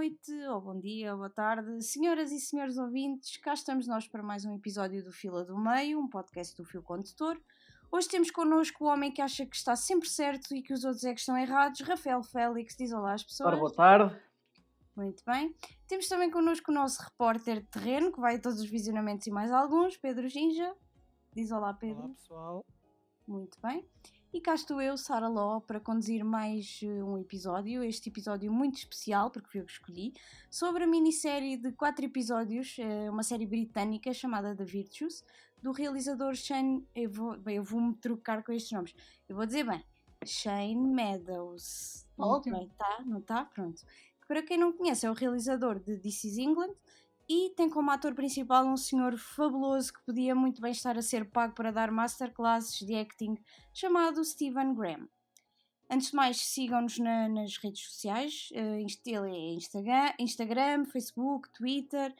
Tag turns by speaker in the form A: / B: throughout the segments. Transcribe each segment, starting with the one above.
A: noite, ou bom dia, ou boa tarde, senhoras e senhores ouvintes, cá estamos nós para mais um episódio do Fila do Meio, um podcast do Fio Condutor. Hoje temos connosco o homem que acha que está sempre certo e que os outros é que estão errados, Rafael Félix, diz olá às pessoas.
B: Ora, boa tarde.
A: Muito bem. Temos também connosco o nosso repórter de terreno, que vai a todos os visionamentos e mais alguns, Pedro Ginja. Diz olá, Pedro.
C: Olá pessoal.
A: Muito bem. E cá estou eu, Sara Ló, para conduzir mais um episódio, este episódio muito especial, porque fui eu que escolhi, sobre a minissérie de 4 episódios, uma série britânica chamada The Virtues, do realizador Shane... Eu vou-me trocar com estes nomes. Eu vou dizer bem, Shane Meadows.
B: Ótimo.
A: Bem, tá? Não está? Pronto. Para quem não conhece, é o realizador de This Is England, e tem como ator principal um senhor fabuloso que podia muito bem estar a ser pago para dar masterclasses de acting, chamado Stephen Graham. Antes de mais, sigam-nos nas redes sociais, ele é Instagram, Facebook, Twitter,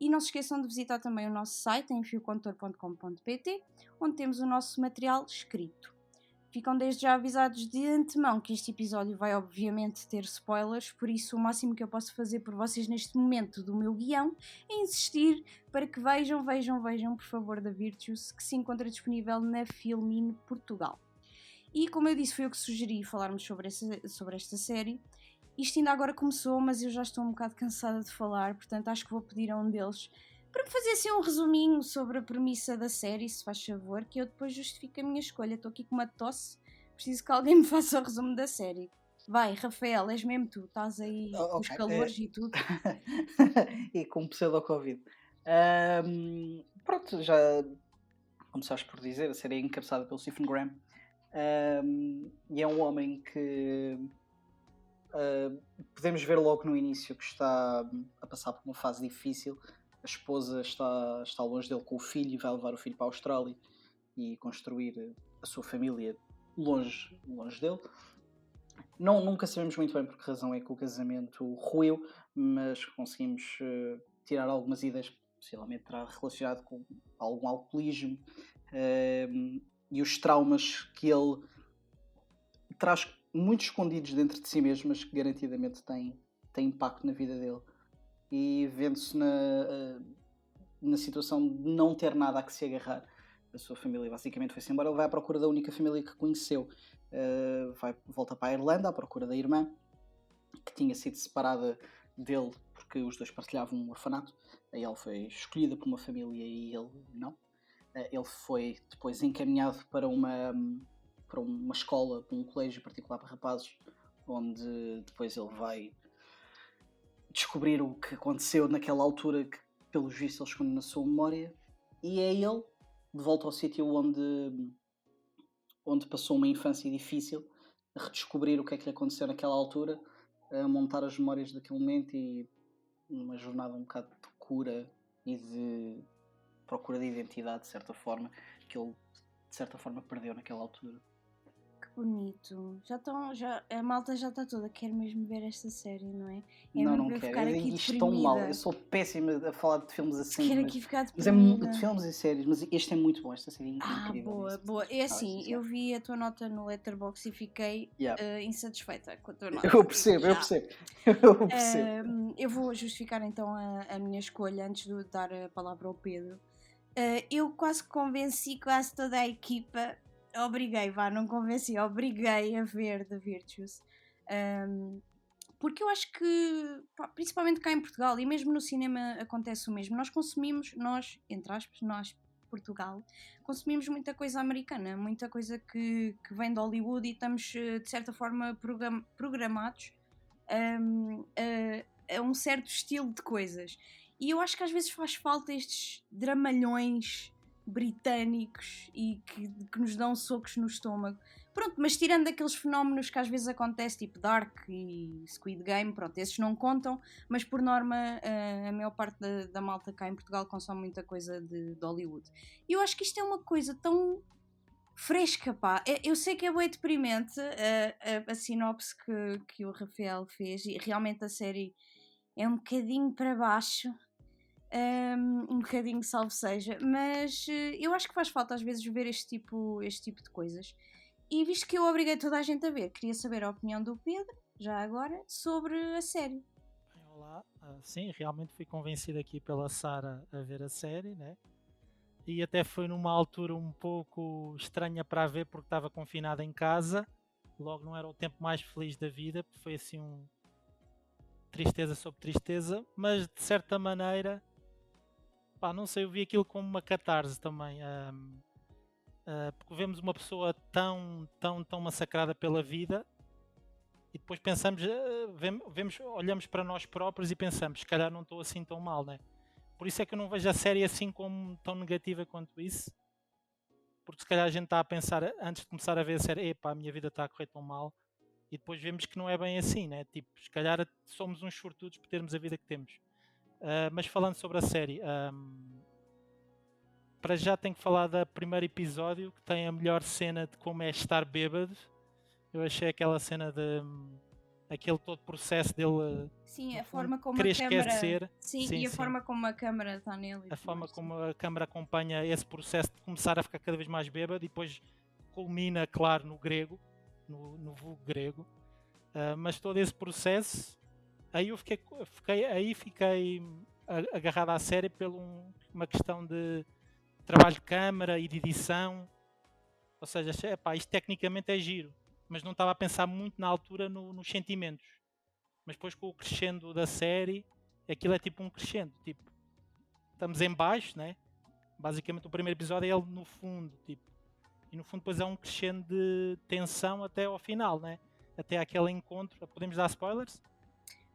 A: e não se esqueçam de visitar também o nosso site em fiocondutor.com.pt, onde temos o nosso material escrito. Ficam desde já avisados de antemão que este episódio vai obviamente ter spoilers, por isso o máximo que eu posso fazer por vocês neste momento do meu guião é insistir para que vejam, por favor, The Virtues, que se encontra disponível na Filmin Portugal. E como eu disse, foi eu que sugeri falarmos sobre esta série. Isto ainda agora começou, mas eu já estou um bocado cansada de falar, portanto acho que vou pedir a um deles para me fazer assim um resuminho sobre a premissa da série, se faz favor, que eu depois justifico a minha escolha. Estou aqui com uma tosse, preciso que alguém me faça o resumo da série. Vai, Rafael, és mesmo tu, estás aí com os calores e tudo.
B: E com pseudo-Covid. Pronto, já começaste por dizer, a série é encabeçada pelo Stephen Graham. E é um homem que podemos ver logo no início que está a passar por uma fase difícil. A esposa está longe dele com o filho e vai levar o filho para a Austrália e construir a sua família longe dele. Nunca sabemos muito bem por que razão é que o casamento ruiu, mas conseguimos tirar algumas ideias, possivelmente terá relacionado com algum alcoolismo e os traumas que ele traz muito escondidos dentro de si mesmo, mas que garantidamente têm impacto na vida dele. E vendo-se na situação de não ter nada a que se agarrar. A sua família basicamente foi-se embora. Ele vai à procura da única família que conheceu. Volta para a Irlanda à procura da irmã, que tinha sido separada dele porque os dois partilhavam um orfanato. Ela foi escolhida por uma família e ele não. Ele foi depois encaminhado para uma escola, para um colégio particular para rapazes, onde depois ele vai descobrir o que aconteceu naquela altura, que pelos vistos ele esconde na sua memória, e é ele, de volta ao sítio onde passou uma infância difícil, a redescobrir o que é que lhe aconteceu naquela altura, a montar as memórias daquele momento e uma jornada um bocado de cura e de procura de identidade, de certa forma, que ele de certa forma perdeu naquela altura.
A: Bonito. A malta já está toda, quer mesmo ver esta série, não é?
B: Não quero.
A: Ficar aqui
B: isto tão mal. Eu sou péssima a falar de filmes assim.
A: Quero aqui ficar
B: mas é
A: deprimida.
B: de filmes e séries, mas este é muito bom. Esta série é incrível.
A: Boa. É assim, eu vi a tua nota no Letterboxd e fiquei insatisfeita com a tua nota.
B: Eu percebo.
A: Eu vou justificar então a minha escolha antes de dar a palavra ao Pedro. Eu quase convenci quase toda a equipa. Obriguei a ver The Virtues, porque eu acho que, principalmente cá em Portugal e mesmo no cinema acontece o mesmo, entre aspas, nós, Portugal, consumimos muita coisa americana, muita coisa que vem de Hollywood e estamos de certa forma programados a um certo estilo de coisas, e eu acho que às vezes faz falta estes dramalhões britânicos e que nos dão socos no estômago. Pronto, mas tirando aqueles fenómenos que às vezes acontecem, tipo Dark e Squid Game, pronto, esses não contam, mas por norma a maior parte da malta cá em Portugal consome muita coisa de Hollywood. E eu acho que isto é uma coisa tão fresca, pá. Eu sei que é bem deprimente a sinopse que o Rafael fez, e realmente a série é um bocadinho para baixo. Um bocadinho, salvo seja, mas eu acho que faz falta às vezes ver este tipo de coisas, e visto que eu obriguei toda a gente a ver, queria saber a opinião do Pedro, já agora, sobre a série.
C: Olá, sim, realmente fui convencido aqui pela Sara a ver a série, né? E até foi numa altura um pouco estranha para a ver porque estava confinada em casa. Logo não era o tempo mais feliz da vida, porque foi assim tristeza sobre tristeza, mas de certa maneira, pá, não sei, eu vi aquilo como uma catarse também. Porque vemos uma pessoa tão massacrada pela vida e depois pensamos, olhamos para nós próprios e pensamos, se calhar não estou assim tão mal, né? Por isso é que eu não vejo a série assim como tão negativa quanto isso, porque se calhar a gente está a pensar antes de começar a ver a série, epá, a minha vida está a correr tão mal, e depois vemos que não é bem assim, né? Tipo, se calhar somos uns sortudos por termos a vida que temos. Mas falando sobre a série, para já tenho que falar do primeiro episódio, que tem a melhor cena de como é estar bêbado. Eu achei aquela cena de aquele todo processo dele,
A: Sim,
C: no
A: a
C: fundo,
A: forma como a
C: querer
A: câmara.
C: esquecer.
A: Sim, e a forma como a câmara está nele e
C: A
A: tudo
C: forma
A: mais, sim.
C: como a câmara acompanha esse processo de começar a ficar cada vez mais bêbado e depois culmina, claro, no grego, no vulgo grego. Mas todo esse processo, aí eu fiquei agarrado à série por uma questão de trabalho de câmara e de edição. Ou seja, epá, isto tecnicamente é giro, mas não estava a pensar muito na altura nos sentimentos. Mas depois com o crescendo da série, aquilo é tipo um crescendo. Tipo, estamos em baixo, né? Basicamente o primeiro episódio é ele no fundo, tipo. E no fundo depois é um crescendo de tensão até ao final, né? Até aquele encontro. Podemos dar spoilers?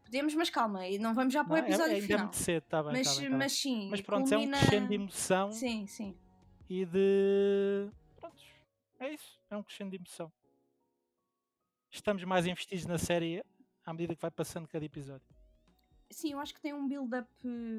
A: Podemos, mas calma, e não vamos já para
C: Não,
A: o episódio
C: ainda é
A: final.
C: muito cedo, está bem, está bem, tá bem.
A: Mas sim,
C: Mas pronto, é um
A: culmina.
C: crescendo de emoção.
A: Sim, sim.
C: E de... Pronto, é isso. É um crescendo de emoção. Estamos mais investidos na série à medida que vai passando cada episódio.
A: Sim, eu acho que tem um build-up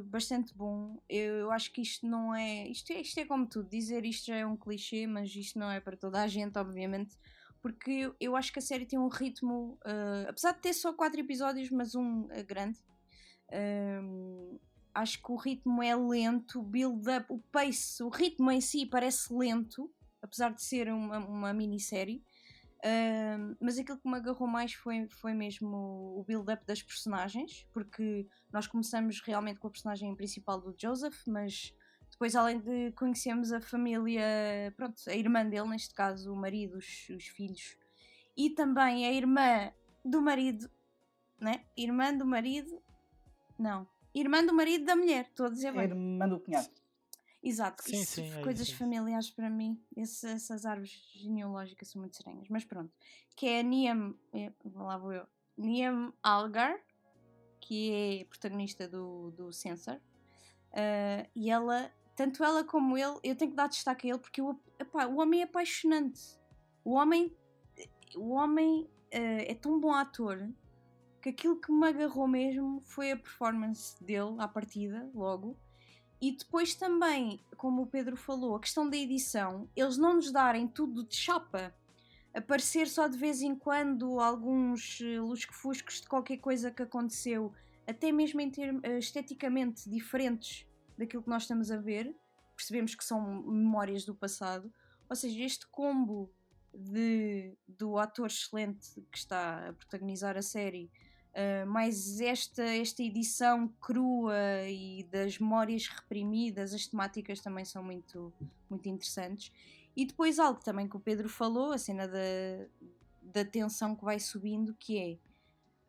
A: bastante bom. Eu acho que isto não é. Isto é como tudo. Dizer isto já é um clichê, mas isto não é para toda a gente, obviamente. Porque eu acho que a série tem um ritmo. Apesar de ter só 4 episódios, mas um grande. Acho que o ritmo é lento, o build-up, o pace, o ritmo em si parece lento, apesar de ser uma minissérie. Mas aquilo que me agarrou mais foi mesmo o build-up das personagens, porque nós começamos realmente com a personagem principal do Joseph, mas depois, além de conhecermos a família, pronto, a irmã dele, neste caso o marido, os filhos, e também a irmã do marido, né? Irmã do marido, não, irmã do marido da mulher, estou a dizer bem.
B: Irmã do cunhado.
A: Exato,
C: Sim,
A: isso,
C: sim, é
A: coisas
C: isso.
A: familiares para mim, essas árvores genealógicas são muito estranhas, mas pronto, que é a Niamh, lá vou eu, Niamh Algar, que é protagonista do Censor, e ela, tanto ela como ele, eu tenho que dar destaque a ele porque epá, o homem é apaixonante, o homem é tão bom ator que aquilo que me agarrou mesmo foi a performance dele à partida, logo. E depois também, como o Pedro falou, a questão da edição, eles não nos darem tudo de chapa, aparecer só de vez em quando alguns lusco-fuscos de qualquer coisa que aconteceu, até mesmo em esteticamente diferentes daquilo que nós estamos a ver, percebemos que são memórias do passado. Ou seja, este combo do ator excelente que está a protagonizar a série, mais esta edição crua e das memórias reprimidas, as temáticas também são muito, muito interessantes. E depois algo também que o Pedro falou, a cena da tensão que vai subindo, que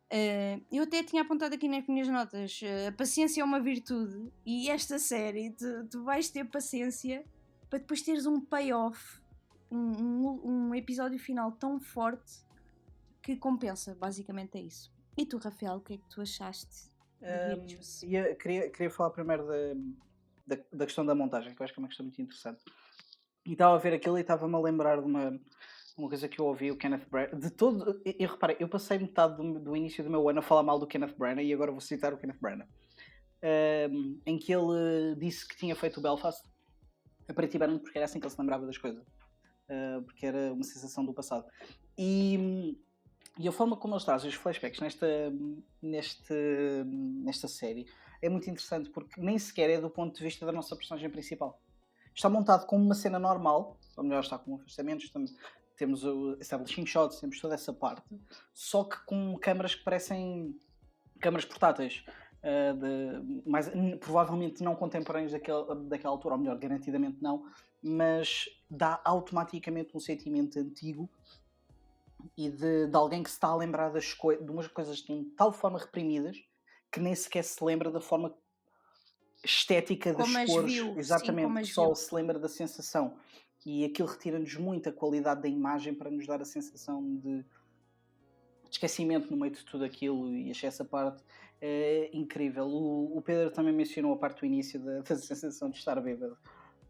A: é, eu até tinha apontado aqui nas minhas notas, a paciência é uma virtude, e esta série, tu vais ter paciência para depois teres um payoff, um episódio final tão forte que compensa, basicamente é isso. E tu, Rafael, o que é que tu achaste de Virtues?
B: Queria falar primeiro da questão da montagem, que eu acho que é uma questão muito interessante. E estava a ver aquilo e estava-me a lembrar de uma coisa que eu ouvi, o Kenneth Branagh. De todo, eu reparei, eu passei metade do início do meu ano a falar mal do Kenneth Branagh e agora vou citar o Kenneth Branagh. Em que ele disse que tinha feito o Belfast a preto e branco porque era assim que ele se lembrava das coisas. Porque era uma sensação do passado. E a forma como ele traz os flashbacks nesta série é muito interessante porque nem sequer é do ponto de vista da nossa personagem principal. Está montado como uma cena normal, ou melhor, está com afastamentos, temos o establishing shots, temos toda essa parte, só que com câmaras que parecem câmaras portáteis. provavelmente não contemporâneos daquela altura, ou melhor, garantidamente não, mas dá automaticamente um sentimento antigo e de alguém que se está a lembrar de umas coisas de tal forma reprimidas que nem sequer se lembra da forma estética das
A: Como as
B: cores,
A: viu, sim, como
B: exatamente,
A: as
B: só
A: viu.
B: se lembra da sensação. E aquilo retira-nos muito a qualidade da imagem para nos dar a sensação de esquecimento no meio de tudo aquilo, e achei essa parte incrível. O Pedro também mencionou a parte do início da sensação de estar bêbado.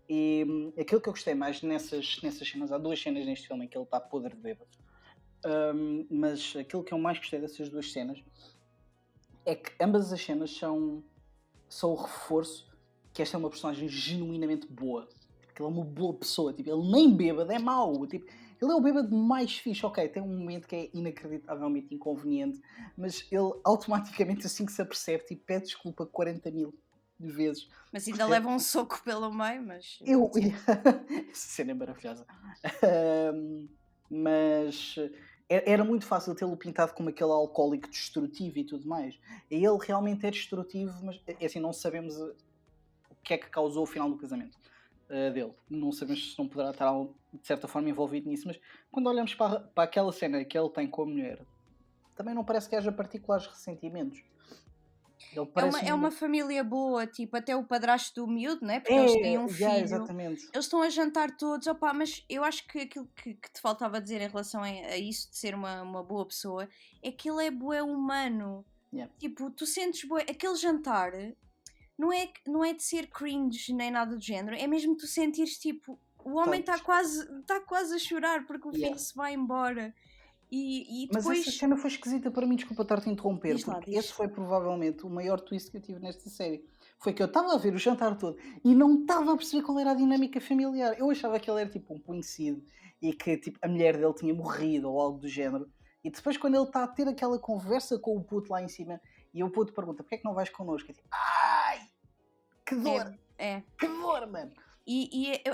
B: E aquilo que eu gostei mais nessas cenas, há 2 cenas neste filme em que ele está podre de bêbado. Mas aquilo que eu mais gostei dessas 2 cenas é que ambas as cenas são o reforço que esta é uma personagem genuinamente boa. Tipo, ele é uma boa pessoa. Tipo, ele nem bêbado é mau. Tipo, ele é o bêbado mais fixe. Ok, tem um momento que é inacreditavelmente inconveniente, mas ele automaticamente, assim que se apercebe, tipo, pede desculpa 40.000 vezes.
A: Mas ainda leva um soco pelo meio, mas...
B: Essa cena é maravilhosa. Mas era muito fácil tê-lo pintado como aquele alcoólico destrutivo e tudo mais. E ele realmente é destrutivo, mas assim, não sabemos o que é que causou o final do casamento dele. Não sabemos se não poderá estar de certa forma envolvido nisso, mas quando olhamos para aquela cena que ele tem com a mulher, também não parece que haja particulares ressentimentos.
A: É uma família boa, tipo, até o padrasto do miúdo, né? Porque eles têm um filho.
B: Exatamente.
A: Eles estão a jantar todos, opá, mas eu acho que aquilo que te faltava dizer em relação a isso de ser uma boa pessoa é que ele é bué humano.
B: Yeah.
A: Tipo, tu sentes bué, aquele jantar não é de ser cringe nem nada do género, é mesmo tu sentires tipo, o homem está quase a chorar porque o filho se vai embora. E depois...
B: Mas essa cena foi esquisita para mim, desculpa estar-te a interromper, porque
A: diz.
B: esse foi provavelmente o maior twist que eu tive nesta série. Foi que eu estava a ver o jantar todo e não estava a perceber qual era a dinâmica familiar. Eu achava que ele era tipo um conhecido e que tipo, a mulher dele tinha morrido ou algo do género. E depois quando ele está a ter aquela conversa com o puto lá em cima e o puto pergunta, porquê é que não vais connosco? Eu tipo, ai, que dor! Que dor, mano!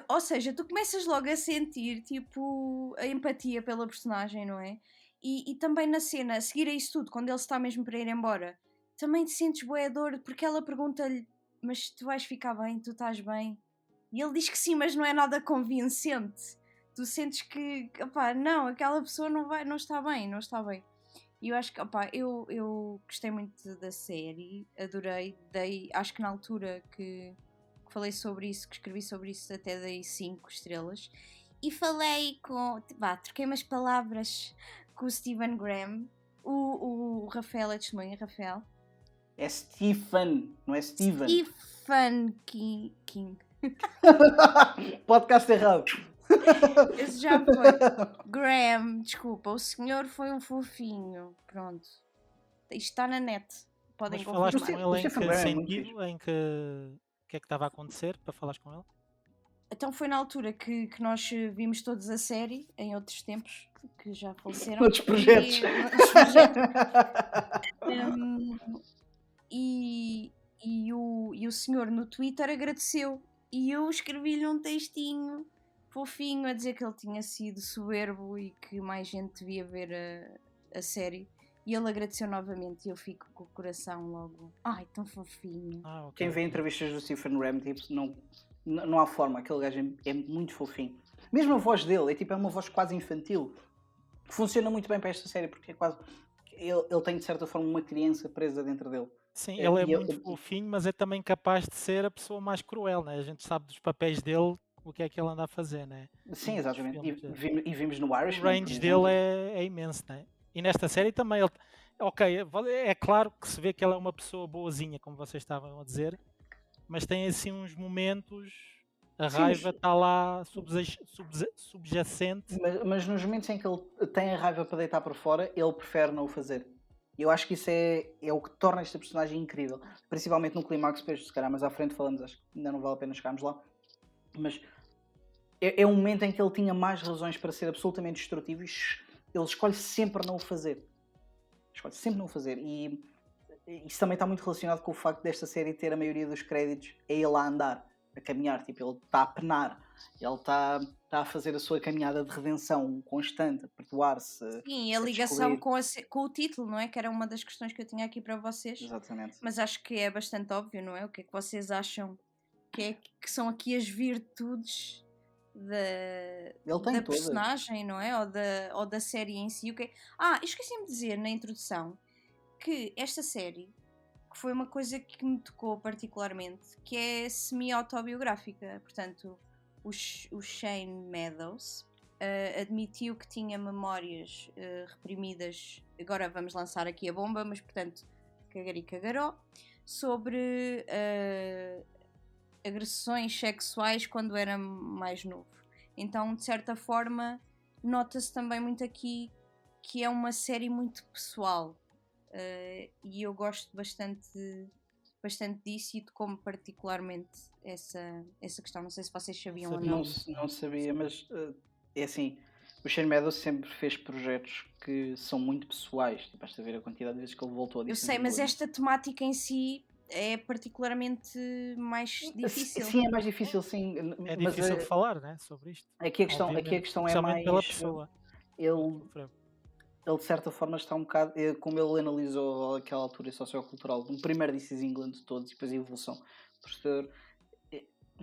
A: Ou seja, tu começas logo a sentir tipo a empatia pela personagem, não é? E também na cena, a seguir a isso tudo, quando ele está mesmo para ir embora, também te sentes bué dor, porque ela pergunta-lhe, mas tu vais ficar bem, tu estás bem? E ele diz que sim, mas não é nada convincente. Tu sentes que, opá, não, aquela pessoa não está bem, não está bem. E eu acho que, opá, eu gostei muito da série, adorei, acho que na altura que falei sobre isso, que escrevi sobre isso, até dei 5 estrelas. E falei troquei umas palavras com o Stephen Graham, o Rafael, é testemunha, Rafael?
B: É Stephen, não é Steven.
A: Stephen King.
B: Podcast errado.
A: Esse já foi. Graham, desculpa, o senhor foi um fofinho. Pronto. Isto está na net. Podem confirmar.
C: Mas falaste com ele em que sentido? Em que... O que é que estava a acontecer para falares com ele?
A: Então foi na altura que nós vimos todos a série, em outros tempos, que já faleceram.
B: Outros projetos.
A: E o senhor no Twitter agradeceu. E eu escrevi-lhe um textinho fofinho a dizer que ele tinha sido soberbo e que mais gente devia ver a série. E ele agradeceu novamente e eu fico com o coração logo. Ai, tão fofinho.
B: Okay. Quem vê entrevistas do Stephen Graham, tipo, não há forma, aquele gajo é muito fofinho. Mesmo a voz dele é uma voz quase infantil. Funciona muito bem para esta série porque é quase... Ele tem de certa forma uma criança presa dentro dele.
C: Sim, ele é muito fofinho, mas é também capaz de ser a pessoa mais cruel, né? A gente sabe dos papéis dele, o que é que ele anda a fazer, né?
B: Sim, exatamente. E vimos no Irishman.
C: O range dele é imenso, né? E nesta série também ele... Ok, é claro que se vê que ele é uma pessoa boazinha, como vocês estavam a dizer, mas tem assim uns momentos... A raiva está lá subjacente.
B: Mas nos momentos em que ele tem a raiva para deitar para fora, ele prefere não o fazer. Eu acho que isso é o que torna esta personagem incrível. Principalmente no clímax, depois se calhar mais à frente falamos, acho que ainda não vale a pena chegarmos lá. Mas é um momento em que ele tinha mais razões para ser absolutamente destrutivo e ele escolhe sempre não o fazer. E isso também está muito relacionado com o facto desta série ter a maioria dos créditos a ele a andar, a caminhar. Tipo, ele está a penar. Ele está está a fazer a sua caminhada de redenção constante, a perdoar-se,
A: Sim, a
B: a
A: ligação
B: descobrir.
A: com o título, não é? Que era uma das questões que eu tinha aqui para vocês,
B: Exatamente.
A: mas acho que é bastante óbvio, não é? O que é que vocês acham que são aqui as virtudes da,
B: Ele tem
A: da
B: todas.
A: personagem, não é? Ou da série em si? Esqueci-me de dizer na introdução que esta série, que foi uma coisa que me tocou particularmente, que é semi-autobiográfica. Portanto, o Shane Meadows admitiu que tinha memórias reprimidas. Agora vamos lançar aqui a bomba, mas portanto, cagari cagaró, sobre agressões sexuais quando era mais novo. Então, de certa forma, nota-se também muito aqui que é uma série muito pessoal. E eu gosto bastante disso e tocou-me particularmente essa questão. Não sei se vocês sabiam ou não.
B: Não sabia, mas é assim, o Shane Meadows sempre fez projetos que são muito pessoais. Basta ver a quantidade de vezes que ele voltou a
A: Eu
B: Disney
A: sei, mas
B: England.
A: esta temática em si é particularmente mais difícil.
B: Sim, é mais difícil, sim.
C: É
B: Mas
C: difícil de falar, né? Sobre isto.
B: aqui a questão é
C: Especialmente
B: mais.
C: pela pessoa.
B: Ele, ele de certa forma está um bocado. Como ele analisou aquela altura sociocultural do primeiro This is England de todos e depois a evolução posterior,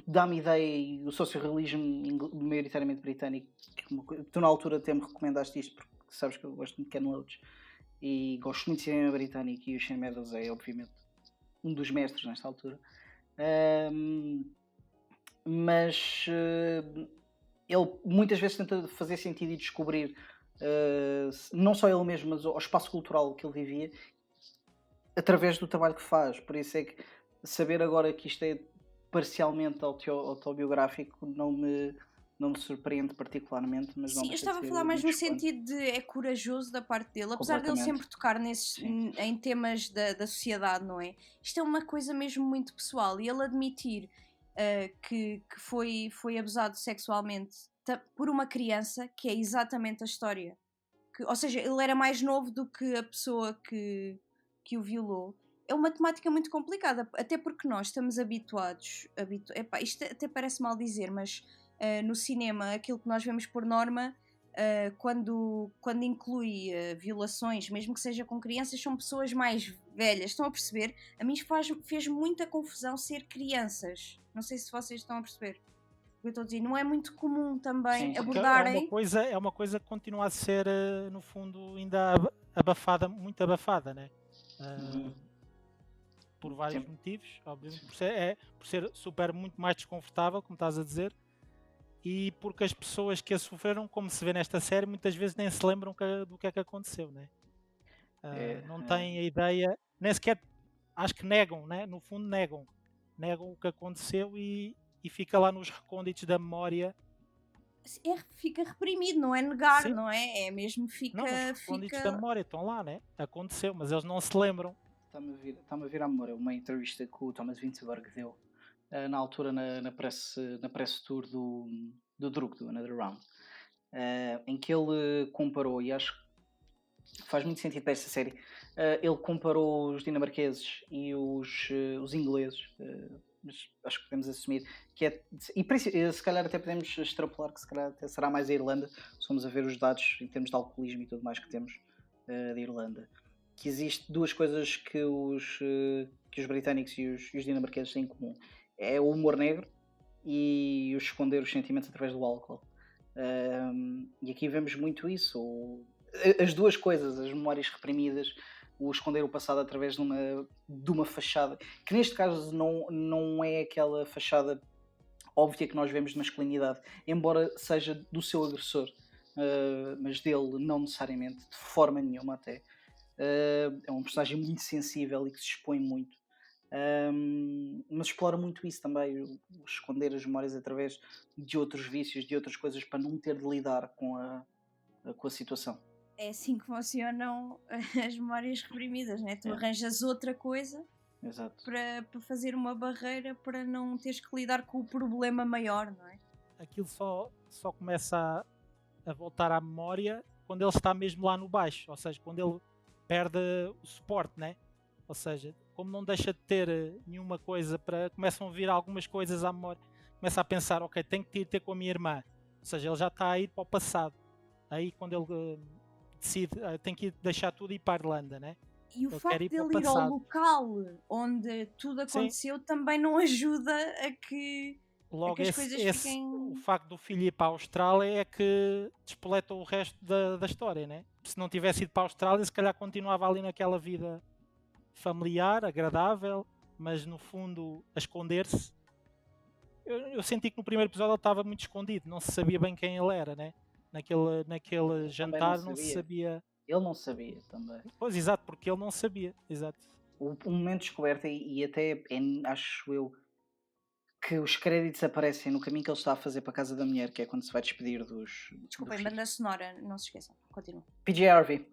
B: dá-me ideia, e o sociorealismo maioritariamente britânico, que tu na altura até me recomendaste isto, porque sabes que eu gosto muito de Ken Loach e gosto muito de cinema britânico, e o Shane Meadows é obviamente um dos mestres nesta altura. Mas ele muitas vezes tenta fazer sentido e descobrir não só ele mesmo, mas o espaço cultural que ele vivia através do trabalho que faz. Por isso é que saber agora que isto é parcialmente autobiográfico não me surpreende particularmente. Mas
A: Sim, eu estava a falar mais no sentido de é corajoso da parte dele, apesar dele sempre tocar em temas da sociedade, não é? Isto é uma coisa mesmo muito pessoal, e ele admitir que foi abusado sexualmente por uma criança, que é exatamente a história. Ou seja, ele era mais novo do que a pessoa que o violou. É uma temática muito complicada, até porque nós estamos habituados. Isto até parece mal dizer, mas no cinema, aquilo que nós vemos por norma, quando inclui violações, mesmo que seja com crianças, são pessoas mais velhas. Estão a perceber? A mim fez muita confusão ser crianças. Não sei se vocês estão a perceber o que eu estou a dizer. Não é muito comum também abordarem.
C: É uma coisa que continua a ser, no fundo, ainda abafada, muito abafada, né? Por vários motivos, obviamente, por ser super muito mais desconfortável, como estás a dizer, e porque as pessoas que a sofreram, como se vê nesta série, muitas vezes nem se lembram do que é que aconteceu, né? Não têm a ideia, nem sequer, acho que negam, né? No fundo negam o que aconteceu e fica lá nos recônditos da memória.
A: Fica reprimido, não é negar,
C: Sim.
A: não é? É mesmo
C: Não, os recônditos da memória estão lá, né? Aconteceu, mas eles não se lembram.
B: Está-me a vir à memória uma entrevista que o Thomas Vinterberg deu na altura na press tour do Druk, do Another Round, em que ele comparou, e acho que faz muito sentido para esta série, ele comparou os dinamarqueses e os ingleses, mas acho que podemos assumir que é, e se calhar até podemos extrapolar que se calhar até será mais a Irlanda, se formos a ver os dados em termos de alcoolismo e tudo mais que temos da Irlanda, que existe duas coisas que os britânicos e os dinamarqueses têm em comum: é o humor negro e o esconder os sentimentos através do álcool. E aqui vemos muito isso, as duas coisas, as memórias reprimidas, o esconder o passado através de uma fachada, que neste caso não é aquela fachada óbvia que nós vemos de masculinidade, embora seja do seu agressor, mas dele não necessariamente, de forma nenhuma até. É um personagem muito sensível e que se expõe muito, mas explora muito isso também, o esconder as memórias através de outros vícios, de outras coisas, para não ter de lidar com a situação.
A: É assim que funcionam as memórias reprimidas, né? Tu arranjas outra coisa para fazer uma barreira para não teres que lidar com o problema maior, não é?
C: Aquilo só começa a voltar à memória quando ele está mesmo lá no baixo, ou seja, quando ele perde o suporte, né? Ou seja, como não deixa de ter nenhuma coisa, começam a vir algumas coisas à memória, começa a pensar, ok, tenho que ir ter com a minha irmã, Ou seja, ele já está a ir para o passado. Aí quando ele decide, tem que deixar tudo e ir para a Irlanda, né?
A: E o
C: Ele quer
A: facto
C: ir para o
A: dele ir ao
C: passado.
A: local onde tudo
C: Sim,
A: aconteceu também não ajuda a que
C: logo
A: as coisas
C: o
A: fiquem.
C: facto do filho ir para a Austrália é que despoleta o resto da história, né? Se não tivesse ido para a Austrália, se calhar continuava ali naquela vida familiar, agradável, mas no fundo a esconder-se. Eu senti que no primeiro episódio ele estava muito escondido, não se sabia bem quem ele era, né? Naquele
B: Também não
C: jantar não se
B: sabia.
C: sabia.
B: Ele não sabia também.
C: Pois, exato, porque ele não sabia, exato.
B: O momento de descoberta, e até acho eu que os créditos aparecem no caminho que ele está a fazer para a casa da mulher, que é quando se vai despedir do
A: Desculpem,
B: filho.
A: banda sonora, não se esqueçam. Continua.
B: PJ Harvey.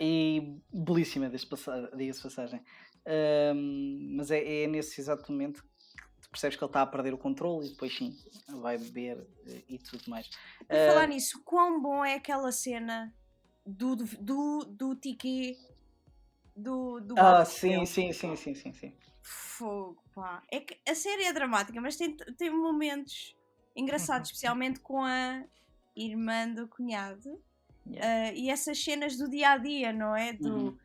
B: E belíssima, diga-se passagem. Mas é nesse exato momento que tu percebes que ele está a perder o controle e depois sim, vai beber e tudo mais.
A: Por falar nisso, quão bom é aquela cena do Tiki do Bob
B: sim,
A: Esponja?
B: sim.
A: Fogo, pá. É que a série é dramática, mas tem momentos engraçados, especialmente com a irmã do cunhado.
B: Yeah.
A: E essas cenas do dia a dia, não é?
B: Uhum.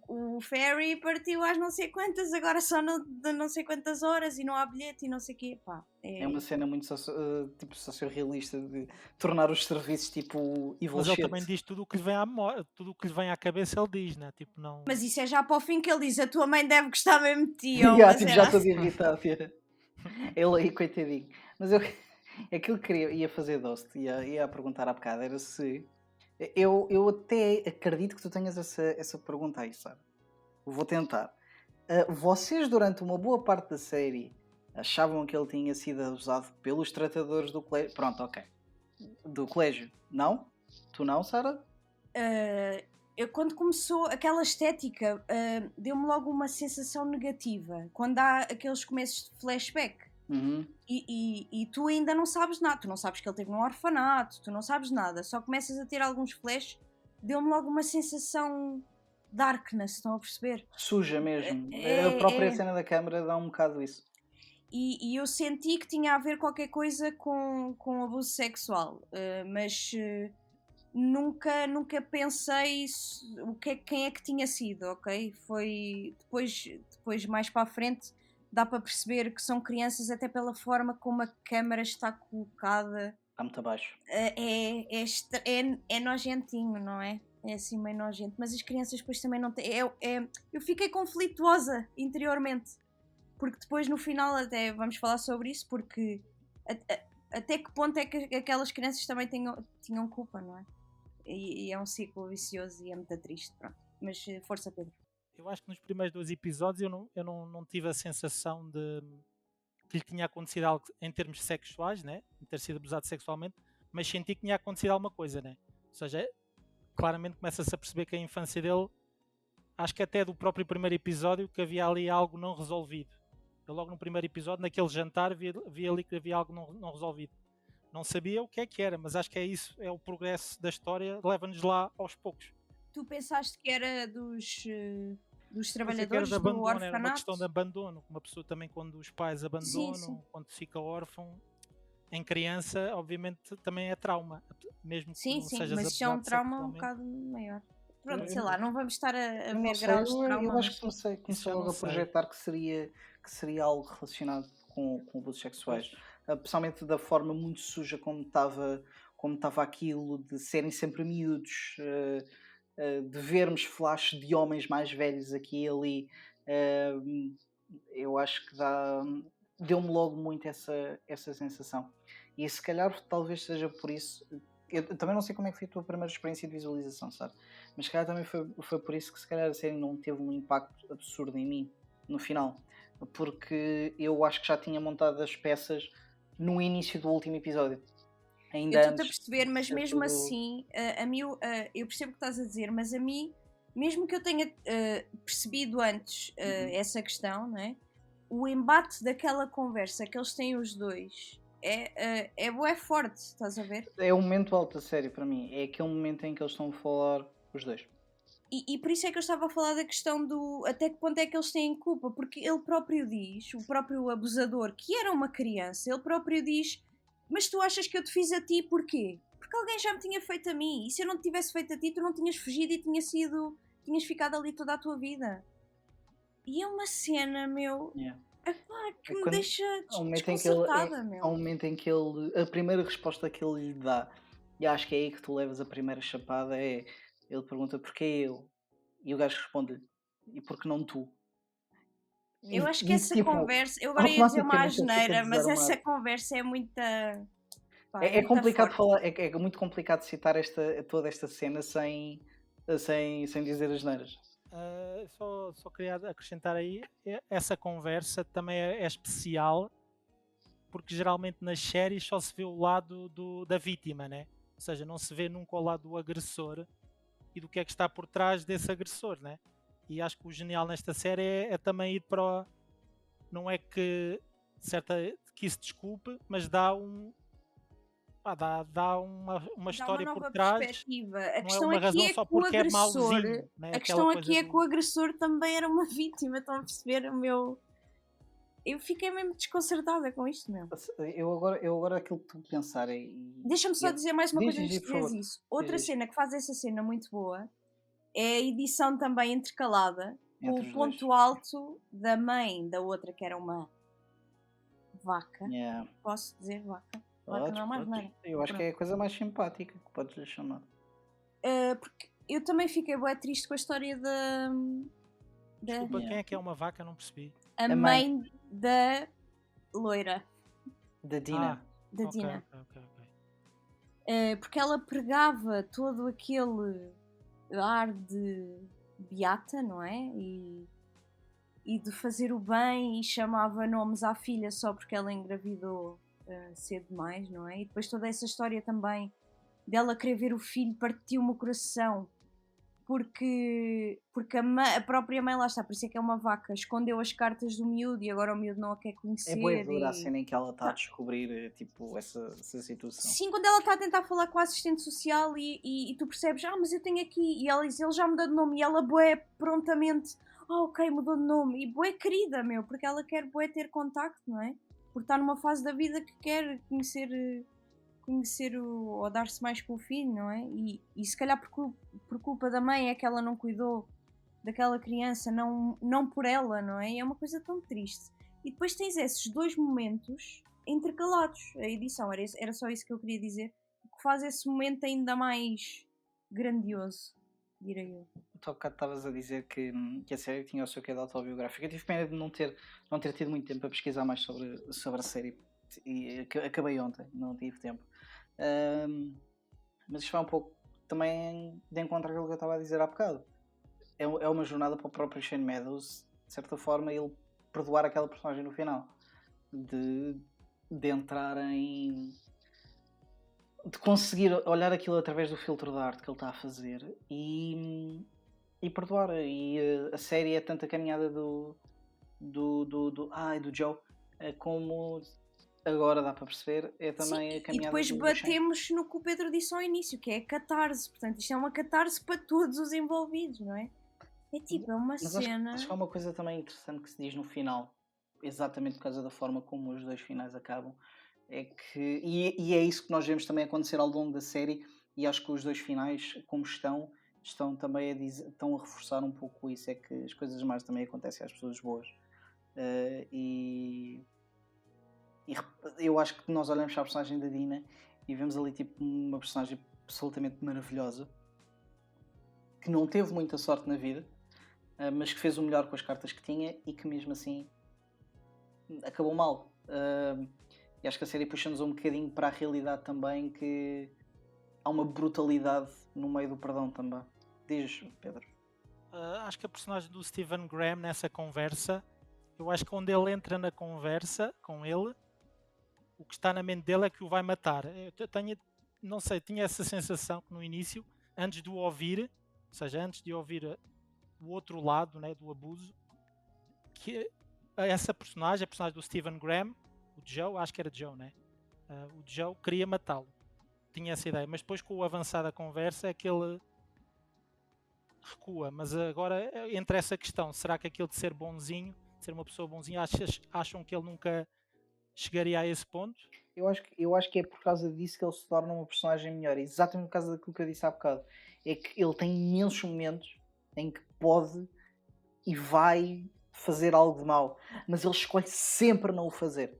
A: O ferry partiu às não sei quantas, agora só de não sei quantas horas e não há bilhete e não sei o quê. Pá,
B: É uma cena muito tipo sociorrealista de tornar os serviços tipo evil
C: Mas ele
B: shit.
C: também diz tudo o que lhe vem à memória, tudo o que lhe vem à cabeça ele diz, né? Tipo, não.
A: Mas isso é já para o fim que ele diz: a tua mãe deve gostar mesmo de ti. Ou
B: Yeah,
A: uma
B: tipo,
A: cena
B: já
A: assim.
B: estou irritado. Yeah. Ele aí, coitadinho. Mas eu, aquilo que ia fazer Dost, ia perguntar há bocado, era se. Eu até acredito que tu tenhas essa pergunta aí, sabe? Vou tentar. Vocês, durante uma boa parte da série, achavam que ele tinha sido abusado pelos tratadores do colégio? Pronto, ok. Do colégio. Não? Tu não, Sara?
A: Quando começou aquela estética, deu-me logo uma sensação negativa. Quando há aqueles começos de flashback.
B: Uhum.
A: E tu ainda não sabes nada, tu não sabes que ele teve num orfanato, tu não sabes nada, só começas a ter alguns flashes, deu-me logo uma sensação darkness, estão a perceber?
B: Suja mesmo. A própria
A: É.
B: cena da câmara dá um bocado isso.
A: E eu senti que tinha a ver qualquer coisa com abuso sexual, mas nunca pensei quem é que tinha sido, ok? Foi depois mais para a frente dá para perceber que são crianças até pela forma como a câmara está colocada.
B: Está muito abaixo.
A: É nojentinho, não é? É assim meio nojento, mas as crianças depois também não têm. Eu fiquei conflituosa interiormente, porque depois no final até vamos falar sobre isso, porque até que ponto é que aquelas crianças também tinham culpa, não é? E é um ciclo vicioso e é muito triste, pronto. Mas força, Pedro.
C: Eu acho que nos primeiros 2 episódios eu não tive a sensação de que lhe tinha acontecido algo em termos sexuais, né? De ter sido abusado sexualmente, mas senti que tinha acontecido alguma coisa, né? Ou seja, claramente começa-se a perceber que a infância dele, acho que até do próprio primeiro episódio, que havia ali algo não resolvido. Eu logo no primeiro episódio, naquele jantar, vi ali que havia algo não resolvido. Não sabia o que é que era, mas acho que é isso, é o progresso da história, leva-nos lá aos poucos.
A: Tu pensaste que era dos
C: Pensei que era
A: trabalhadores
C: de
A: do
C: abandono, era uma
A: orfanato?
C: questão de abandono. Uma pessoa também, quando os pais abandonam,
A: Sim.
C: quando fica órfão, em criança, obviamente, também é trauma. Mesmo que
A: Sim,
C: não sejas
A: mas isso é um
C: abusado
A: trauma um
C: sexualmente.
A: bocado maior. Pronto,
B: Eu
A: sei lá, não vamos estar a
B: não
A: ver
B: sei,
A: graus de trauma.
B: eu acho que
A: mas-
B: comecei
C: Isso já
B: logo
C: não
B: a
C: sei.
B: projetar que seria algo relacionado com abusos sexuais. Principalmente da forma muito suja como estava aquilo, de serem sempre miúdos, de vermos flashes de homens mais velhos aqui e ali. Eu acho que deu-me logo muito essa sensação. E se calhar talvez seja por isso. Eu também não sei como é que foi a tua primeira experiência de visualização, sabe? Mas se calhar também foi por isso que se calhar a série não teve um impacto absurdo em mim no final. Porque eu acho que já tinha montado as peças no início do último episódio. Ainda
A: Eu estou-te a
B: antes
A: perceber,
B: de
A: mas
B: ser
A: mesmo
B: tudo-
A: assim, a mim, eu percebo o que estás a dizer, mas a mim, mesmo que eu tenha percebido antes essa questão, não é? O embate daquela conversa que eles têm os dois é forte, estás a ver?
B: É o momento alto da série para mim. É aquele momento em que eles estão a falar os dois.
A: E por isso é que eu estava a falar da questão do até que ponto é que eles têm culpa, porque ele próprio diz, o próprio abusador, que era uma criança, ele próprio diz mas tu achas que eu te fiz a ti porquê? Porque alguém já me tinha feito a mim. E se eu não te tivesse feito a ti, tu não tinhas fugido e tinhas ficado ali toda a tua vida. E é uma cena, meu,
B: Yeah.
A: epá, que
B: É
A: me
B: quando-
A: deixa
B: Há um momento em que ele,
A: desconcertada,
B: há um
A: meu.
B: momento em que ele, a primeira resposta que ele lhe dá, e acho que é aí que tu levas a primeira chapada, é ele pergunta porquê eu? E o gajo responde-lhe, e por que não tu?
A: Eu acho que
B: E,
A: essa
B: tipo,
A: conversa, eu agora ia dizer uma
B: automaticamente ele fica
A: asneira, mas essa
B: desarmado.
A: conversa é muita, pá, é
B: É
A: muito
B: complicado
A: forte.
B: falar, é muito complicado citar toda esta cena sem dizer as neiras.
C: Só queria acrescentar aí, essa conversa também é especial, porque geralmente nas séries só se vê o lado da vítima, né? Ou seja, não se vê nunca o lado do agressor e do que é que está por trás desse agressor, né? E acho que o genial nesta série é também ir para não é que que se desculpe, mas dá dá uma
A: Dá uma
C: história por
A: nova
C: trás,
A: perspectiva. A
C: não é
A: questão
C: uma
A: aqui
C: razão
A: é
C: só
A: que o
C: porque é
A: agressor,
C: mauzinho, né?
A: a
C: Aquela
A: questão
C: coisa
A: aqui é que o agressor também era uma vítima, estão a perceber o meu... Eu fiquei mesmo desconcertada com isto, meu.
B: Eu agora aquilo que tu pensar
A: Deixa-me só dizer mais uma coisa
B: diz,
A: antes de
B: por
A: dizeres
B: favor.
A: isso. Outra
B: Diz.
A: cena que faz essa cena muito boa é a edição também intercalada com
B: Entre
A: o
B: os dois.
A: ponto alto da mãe da outra, que era uma vaca.
B: Yeah.
A: Posso dizer vaca? Vaca não é mais
B: Podes.
A: nada.
B: Eu acho que é a coisa mais simpática que podes lhe chamar.
A: Porque eu também fiquei bué triste com a história da
C: Desculpa,
B: Yeah.
C: quem é que é uma vaca? Não percebi.
A: a
B: A mãe
A: mãe da loira,
B: da Dina.
A: da
C: Ok,
A: Dina.
C: ok.
A: Porque ela pregava todo aquele ar de beata, não é? E de fazer o bem e chamava nomes à filha só porque ela engravidou cedo demais, não é? E depois toda essa história também dela querer ver o filho partiu-me o coração porque a própria mãe, lá está, por isso é que é uma vaca, escondeu as cartas do miúdo e agora o miúdo não a quer
B: É boa
A: conhecer
B: dura a
A: e...
B: cena em que ela está a
A: Pá,
B: descobrir tipo, essa situação.
A: sim, quando ela está a tentar falar com a assistente social e tu percebes, mas eu tenho aqui, e ela diz, ele já mudou de nome, e ela bué prontamente, ok, mudou de nome, e bué querida, meu, porque ela quer bué ter contacto, não é? Porque está numa fase da vida que quer conhecer ou dar-se mais com o filho, não é? E se calhar por culpa da mãe é que ela não cuidou daquela criança, não por ela, não é? E é uma coisa tão triste. E depois tens esses dois momentos intercalados. A edição, era só isso que eu queria dizer, que faz esse momento ainda mais grandioso, direi eu.
B: Tu há bocado estavas a dizer que a série tinha o seu quê de autobiográfico. Eu tive pena de não ter tido muito tempo para pesquisar mais sobre a série e acabei ontem, não tive tempo. Mas isto vai um pouco também de encontro àquilo que eu estava a dizer há bocado. É uma jornada para o próprio Shane Meadows, de certa forma, ele perdoar aquela personagem no final. De entrar em... de conseguir olhar aquilo através do filtro da arte que ele está a fazer e perdoar. E a série é tanto a caminhada do Joe, como agora dá para perceber, é também
A: Sim,
B: a
A: e
B: caminhada
A: depois
B: do Shane.
A: batemos no que o Pedro disse ao início, que é a catarse. Portanto, isto é uma catarse para todos os envolvidos, não é? É tipo, é uma
B: Mas
A: cena...
B: acho que há uma coisa também interessante que se diz no final, exatamente por causa da forma como os dois finais acabam, é que, e é isso que nós vemos também acontecer ao longo da série, e acho que os dois finais, como estão também estão a reforçar um pouco isso, é que as coisas más também acontecem às pessoas boas. E eu acho que nós olhamos para a personagem da Dina e vemos ali tipo uma personagem absolutamente maravilhosa, que não teve muita sorte na vida, mas que fez o melhor com as cartas que tinha e que mesmo assim acabou mal. E acho que a série puxa-nos um bocadinho para a realidade também, que há uma brutalidade no meio do perdão também. Diz, Pedro.
C: Acho que a personagem do Stephen Graham nessa conversa, eu acho que quando ele entra na conversa com ele, o que está na mente dele é que o vai matar. Eu não sei, tinha essa sensação que no início, antes de o ouvir, ou seja, antes de ouvir o outro lado, né, do abuso, que essa personagem, a personagem do Stephen Graham, o Joe, acho que era Joe, né? O Joe queria matá-lo. Tinha essa ideia, mas depois com o avançar da conversa é que ele recua. Mas agora entre essa questão, será que aquilo de ser bonzinho, de ser uma pessoa bonzinha, acham que ele nunca chegaria a esse ponto.
B: Eu acho que é por causa disso que ele se torna uma personagem melhor. É exatamente por causa daquilo que eu disse há bocado. É que ele tem imensos momentos em que pode e vai fazer algo de mau. Mas ele escolhe sempre não o fazer.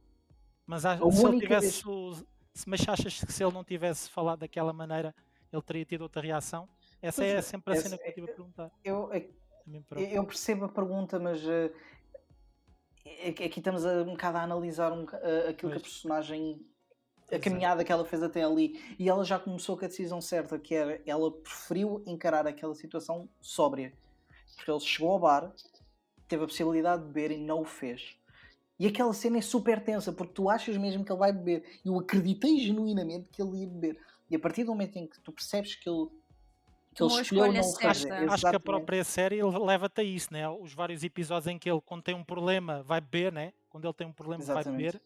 C: Mas
B: A
C: se ele
B: única
C: tivesse.
B: vez.
C: Mas achas que se ele não tivesse falado daquela maneira, ele teria tido outra reação? Essa
B: Pois
C: é
B: é,
C: sempre a cena que eu estive a perguntar.
B: eu,
C: A mim próprio.
B: eu percebo a pergunta, mas aqui estamos um bocado a analisar aquilo que a
C: Pois,
B: personagem. A
C: exato.
B: caminhada que ela fez até ali. E ela já começou com a decisão certa, que era ela preferiu encarar aquela situação sóbria. Porque ele chegou ao bar, teve a possibilidade de beber e não o fez. E aquela cena é super tensa, porque tu achas mesmo que ele vai beber. Eu acreditei genuinamente que ele ia beber. E a partir do momento em que tu percebes que ele
A: Tomou a
B: escolheu
A: escolha
B: não o fazer,
A: certa.
C: Acho que a
B: exatamente,
C: própria série leva-te a isso, né? Os vários episódios em que ele, quando tem um problema, vai beber, né? Quando ele tem um problema, vai
B: exatamente,
C: beber.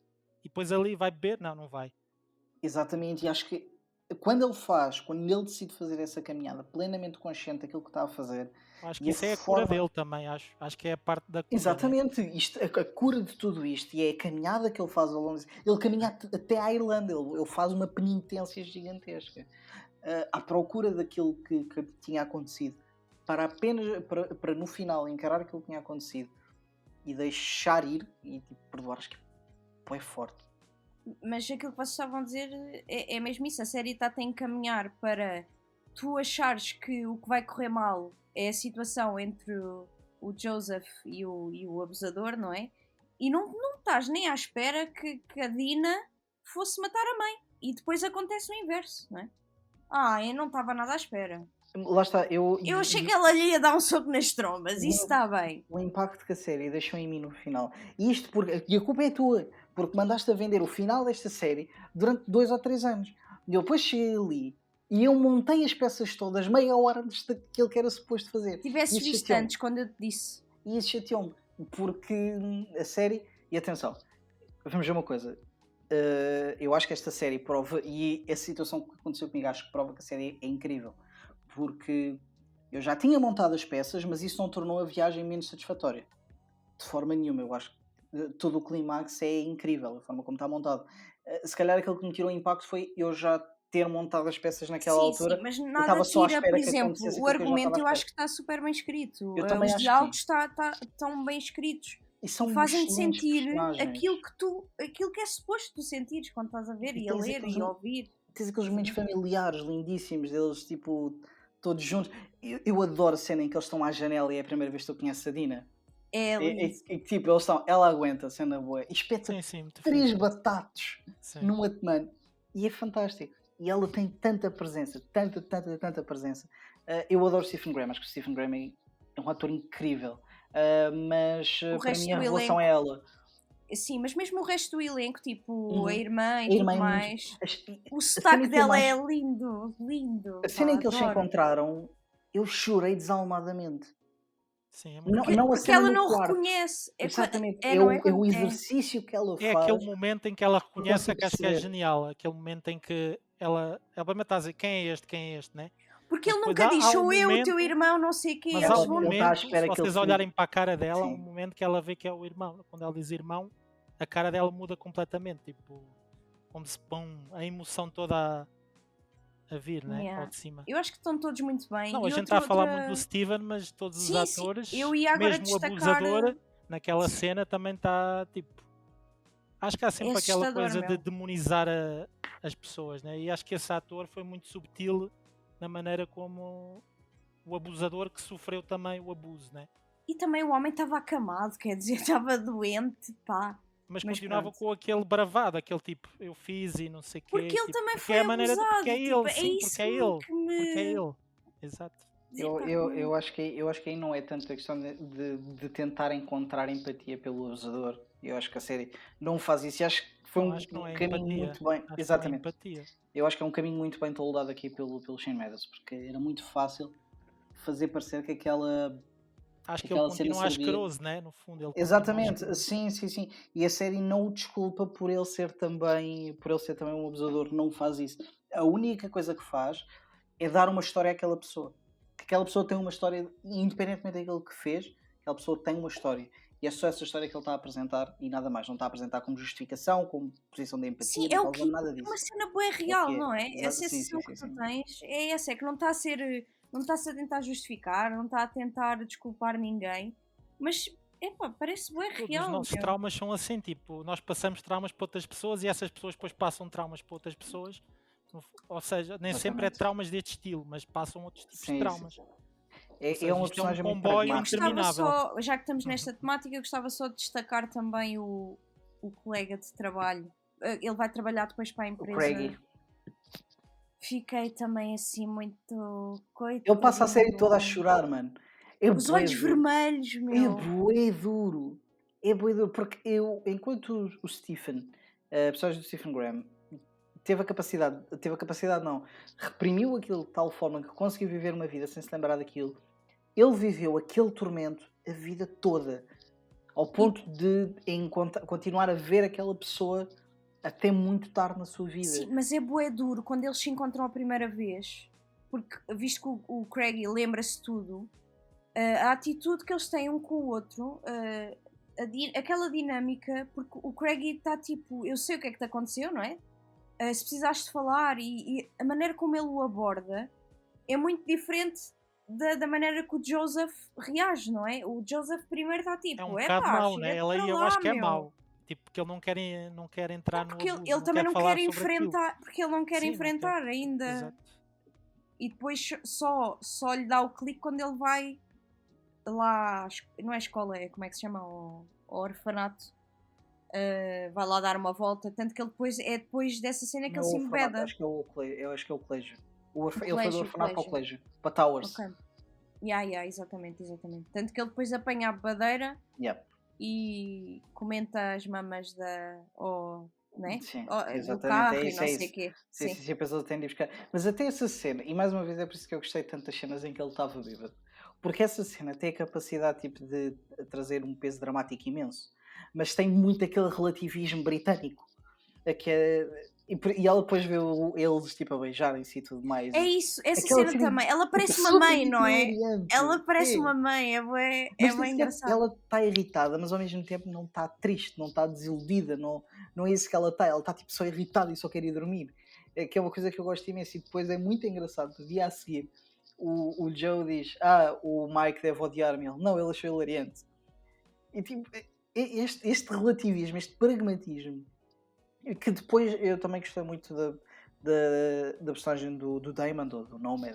C: E depois ali vai beber? Não, não vai.
B: exatamente. E acho que quando ele decide fazer essa caminhada plenamente consciente daquilo que está a fazer,
C: Acho que
B: e a
C: isso é a cura
B: forma.
C: dele também. Acho que é a parte da cura, né?
B: Exatamente, a cura de tudo isto e é a caminhada que ele faz ao longo disso. Ele caminha até à Irlanda, ele faz uma penitência gigantesca à procura daquilo que tinha acontecido, para apenas para no final encarar aquilo que tinha acontecido e deixar ir e tipo, perdoar. Acho que é forte.
A: Mas aquilo que vocês estavam a dizer é mesmo isso. A série está a encaminhar para tu achares que o que vai correr mal é a situação entre o Joseph e o abusador, não é? E não estás nem à espera que a Dina fosse matar a mãe. E depois acontece o inverso, não é? Eu não estava nada à espera.
B: Lá está,
A: Eu achei que ela lhe ia dar um soco nas trombas. Isso está bem.
B: o impacto que a série deixou em mim no final. E a culpa é tua, porque mandaste a vender o final desta série durante 2 ou 3 anos. E eu depois cheguei ali e eu montei as peças todas meia hora antes daquilo que era suposto fazer.
A: Tivesses
B: Isso
A: visto
B: chateou-me.
A: antes quando eu te disse.
B: E isso chateou-me, porque a série. E atenção, vamos ver uma coisa. Eu acho que esta série prova, e a situação que aconteceu comigo, acho que prova que a série é incrível. Porque eu já tinha montado as peças, mas isso não tornou a viagem menos satisfatória. De forma nenhuma. Eu acho que todo o clímax é incrível, a forma como está montado. Se calhar aquilo que me tirou impacto foi eu já ter montado as peças naquela altura.
A: Sim, mas
B: Eu
A: nada
B: estava só à
A: tira, por
B: espera que
A: exemplo,
B: acontecesse
A: o
B: aquilo que eu já estava
A: argumento
B: à
A: eu
B: espera.
A: acho que está super bem escrito.
B: Eu também
A: Os
B: acho
A: diálogos estão bem escritos.
B: E são
A: Fazem-te
B: excelentes
A: sentir
B: personagens.
A: aquilo que é suposto tu sentires quando estás a ver e a
B: tens
A: ler
B: aqueles
A: e a ouvir.
B: Tens aqueles momentos familiares lindíssimos deles, tipo, todos juntos. Eu adoro a cena em que eles estão à janela e é a primeira vez que eu conheço a Dina.
A: É lindo.
B: Tipo, ela aguenta a cena boa e espeta
C: Sim, muito
B: 3
C: fixe.
B: batatos
C: Sim.
B: num Atman e é fantástico. E ela tem tanta presença, tanta presença. Eu adoro Stephen Graham, acho que o Stephen Graham é um ator incrível. Mas
A: O
B: para
A: resto
B: mim a
A: do
B: revelação
A: elenco-
B: é ela.
A: Sim, mas mesmo o resto do elenco, tipo
B: Uhum.
A: a irmã e
B: A
A: tudo
B: irmã é muito-
A: mais,
B: A
A: o
B: cena
A: sotaque
B: que eu
A: dela
B: mais-
A: é lindo, lindo.
B: A cena
A: pá,
B: em que eles se
A: adoro.
B: encontraram, eu chorei desalmadamente.
C: Sim, é muito
B: Não,
C: fixe.
B: não a
A: Porque
B: cena
A: ela
B: no
A: não
B: quarto.
A: reconhece.
B: Exatamente.
A: Não
B: É o
A: é?
B: exercício que ela
C: É
B: faz.
C: aquele momento em que ela reconhece,
B: consigo
C: que acho que é
B: perceber.
C: genial. Aquele momento em que ela vai matar a dizer quem é este, né?
A: Porque
C: Mas
A: ele
C: depois
A: nunca diz,
C: há um
A: sou eu, o
C: momento,
A: teu irmão, não sei o quê.
C: mas
A: Eles
C: há um
A: vão...
B: Ele está à
C: momento,
B: espera
C: se
B: que ele
C: vocês
B: se
C: olharem para a cara dela, há um
B: Sim.
C: momento que ela vê que é o irmão. Quando ela diz irmão, a cara dela muda completamente, tipo, como se põe a emoção toda a vir, né?
A: Yeah.
C: Ao de cima.
A: Eu acho que estão todos muito bem.
C: Não,
A: E
C: a gente está a falar
A: outra-
C: muito do Steven, mas todos os
A: Sim,
C: atores,
A: eu ia agora
C: mesmo o
A: destacar...
C: abusador, naquela cena também está tipo. Acho que há sempre aquela
A: assustador,
C: coisa de
A: meu.
C: demonizar as pessoas, né? E acho que esse ator foi muito subtil na maneira como o abusador que sofreu também o abuso, né?
A: E também o homem estava acamado, quer dizer, estava doente, pá.
C: Mas
A: Mas
C: continuava
A: pronto.
C: com aquele bravado, aquele tipo, eu fiz e não sei o quê.
A: Porque ele
C: tipo,
A: também
C: porque
A: foi
C: é a maneira
A: abusado.
C: porque é
A: tipo,
C: ele, sim,
A: isso
C: porque é ele.
A: que me...
C: Porque é ele. Exato.
B: Eu acho que aí não é tanto a questão de tentar encontrar empatia pelo abusador. Eu acho que a série não faz isso. E acho que foi
C: Não,
B: um
C: acho que não é
B: caminho
C: empatia.
B: muito bem.
C: Acho que não é
B: Exatamente.
C: empatia.
B: Eu acho que é um caminho muito bem toldado aqui pelo Shane Meadows, porque era muito fácil fazer parecer que aquela.
C: Acho que
B: Aquela
C: ele
B: cena
C: continua
B: servia.
C: asqueroso, né? No fundo, ele continua
B: Exatamente,
C: asqueroso.
B: sim. E a série não o desculpa por ele ser também um abusador, não faz isso. A única coisa que faz é dar uma história àquela pessoa. Que aquela pessoa tem uma história, independentemente daquilo que fez, aquela pessoa tem uma história. e é só essa história que ele está a apresentar e nada mais. Não está a apresentar como justificação, como posição de
A: Sim,
B: empatia,
A: é
B: não
A: o
B: está
A: que
B: usando nada
A: é uma
B: disso.
A: cena bué
B: É o
A: real,
B: que é.
A: não é? A
B: Sim, sim,
A: sensação
B: sim,
A: que tu
B: sim.
A: tens é essa, é que não está-se a tentar justificar, não está a tentar desculpar ninguém, mas, epá, parece bué
C: Todos os
A: real,
C: nossos
A: meu.
C: traumas são assim, tipo, nós passamos traumas para outras pessoas e essas pessoas depois passam traumas para outras pessoas. Ou seja, nem sempre é
B: Exatamente.
C: traumas deste estilo, mas passam outros tipos de
B: Sim, sim.
C: traumas. Ou
B: É
C: seja,
B: uma
C: isto é um
B: personagem muito
C: comboio
A: Eu
B: pragmática.
A: gostava
C: interminável.
A: só, já que estamos
C: Uhum.
A: nesta temática, eu gostava só de destacar também o colega de trabalho. Ele vai trabalhar depois para a
B: O
A: empresa.
B: Craigie.
A: Fiquei também assim muito
B: Ele passa a série
A: coitadinho.
B: toda a chorar, mano. É
A: Os
B: bué
A: olhos
B: duro.
A: vermelhos,
B: É
A: meu.
B: bué duro. É bué duro, porque enquanto o Stephen, a personagem do Stephen Graham, teve a capacidade não, reprimiu aquilo de tal forma que conseguiu viver uma vida sem se lembrar daquilo, ele viveu aquele tormento a vida toda, ao ponto de continuar a ver aquela pessoa até muito tarde na sua vida.
A: Sim, mas é bué duro quando eles se encontram a primeira vez, porque visto que o Craig lembra-se tudo, a atitude que eles têm um com o outro, aquela dinâmica, porque o Craig está tipo, eu sei o que é que te aconteceu, não é? Se precisaste de falar, e a maneira como ele o aborda é muito diferente da maneira que o Joseph reage, não é? O Joseph primeiro está
C: É um
A: tipo,
C: bocado
A: epá,
C: mau, né?
A: chega-te
C: Ele
A: para
C: aí eu
A: lá,
C: acho que é
A: meu.
C: mau. Tipo, porque ele não quer entrar no
A: Porque
C: abuso,
A: ele
C: não
A: também
C: quer
A: não
C: falar
A: quer
C: sobre aquilo.
A: enfrentar, porque ele não quer
C: Sim, não quer.
A: enfrentar ainda.
C: Exato.
A: E depois só lhe dá o clique quando ele vai lá, não é escola, é como é que se chama? O orfanato. Vai lá dar uma volta, tanto que ele depois dessa cena que
B: Não é
A: ele
B: o
A: se
B: orfanato,
A: embeda.
B: acho que é o colégio. Eu acho que é o colégio. Ele foi do
A: Colégio,
B: orfanato para o
A: colégio.
B: colégio. Para Towers.
A: Ok. Exatamente. Tanto que ele depois apanha a badeira
B: Yep.
A: e comenta as mamas né?
B: Sim,
A: Do
B: exatamente,
A: carro
B: é
A: e
B: isso,
A: não
B: é
A: sei o
B: isso.
A: quê.
B: Sim, sim, sim, a pessoa tem de ir buscar. Mas até essa cena, e mais uma vez é por isso que eu gostei tanto das cenas em que ele estava bêbado. Porque essa cena tem a capacidade tipo, de trazer um peso dramático imenso. Mas tem muito aquele relativismo britânico. Que e ela depois vê eles tipo, a beijarem-se e tudo mais.
A: É isso, essa
B: Aquela
A: cena
B: cena
A: também. Ela parece uma
B: super
A: mãe, não é?
B: hilariante.
A: Ela parece
B: É.
A: uma mãe, é
B: Mas
A: bem engraçado.
B: ela está irritada, mas ao mesmo tempo não está triste, não está desiludida, não é isso que ela está tipo só irritada e só quer ir dormir. É que é uma coisa que eu gosto imenso e depois é muito engraçado. No dia a seguir, o Joe diz: o Mike deve odiar-me. Ele, não, ele achou hilariante. E tipo, este relativismo, este pragmatismo, que depois eu também gostei muito da personagem do Damon, ou do Nomad,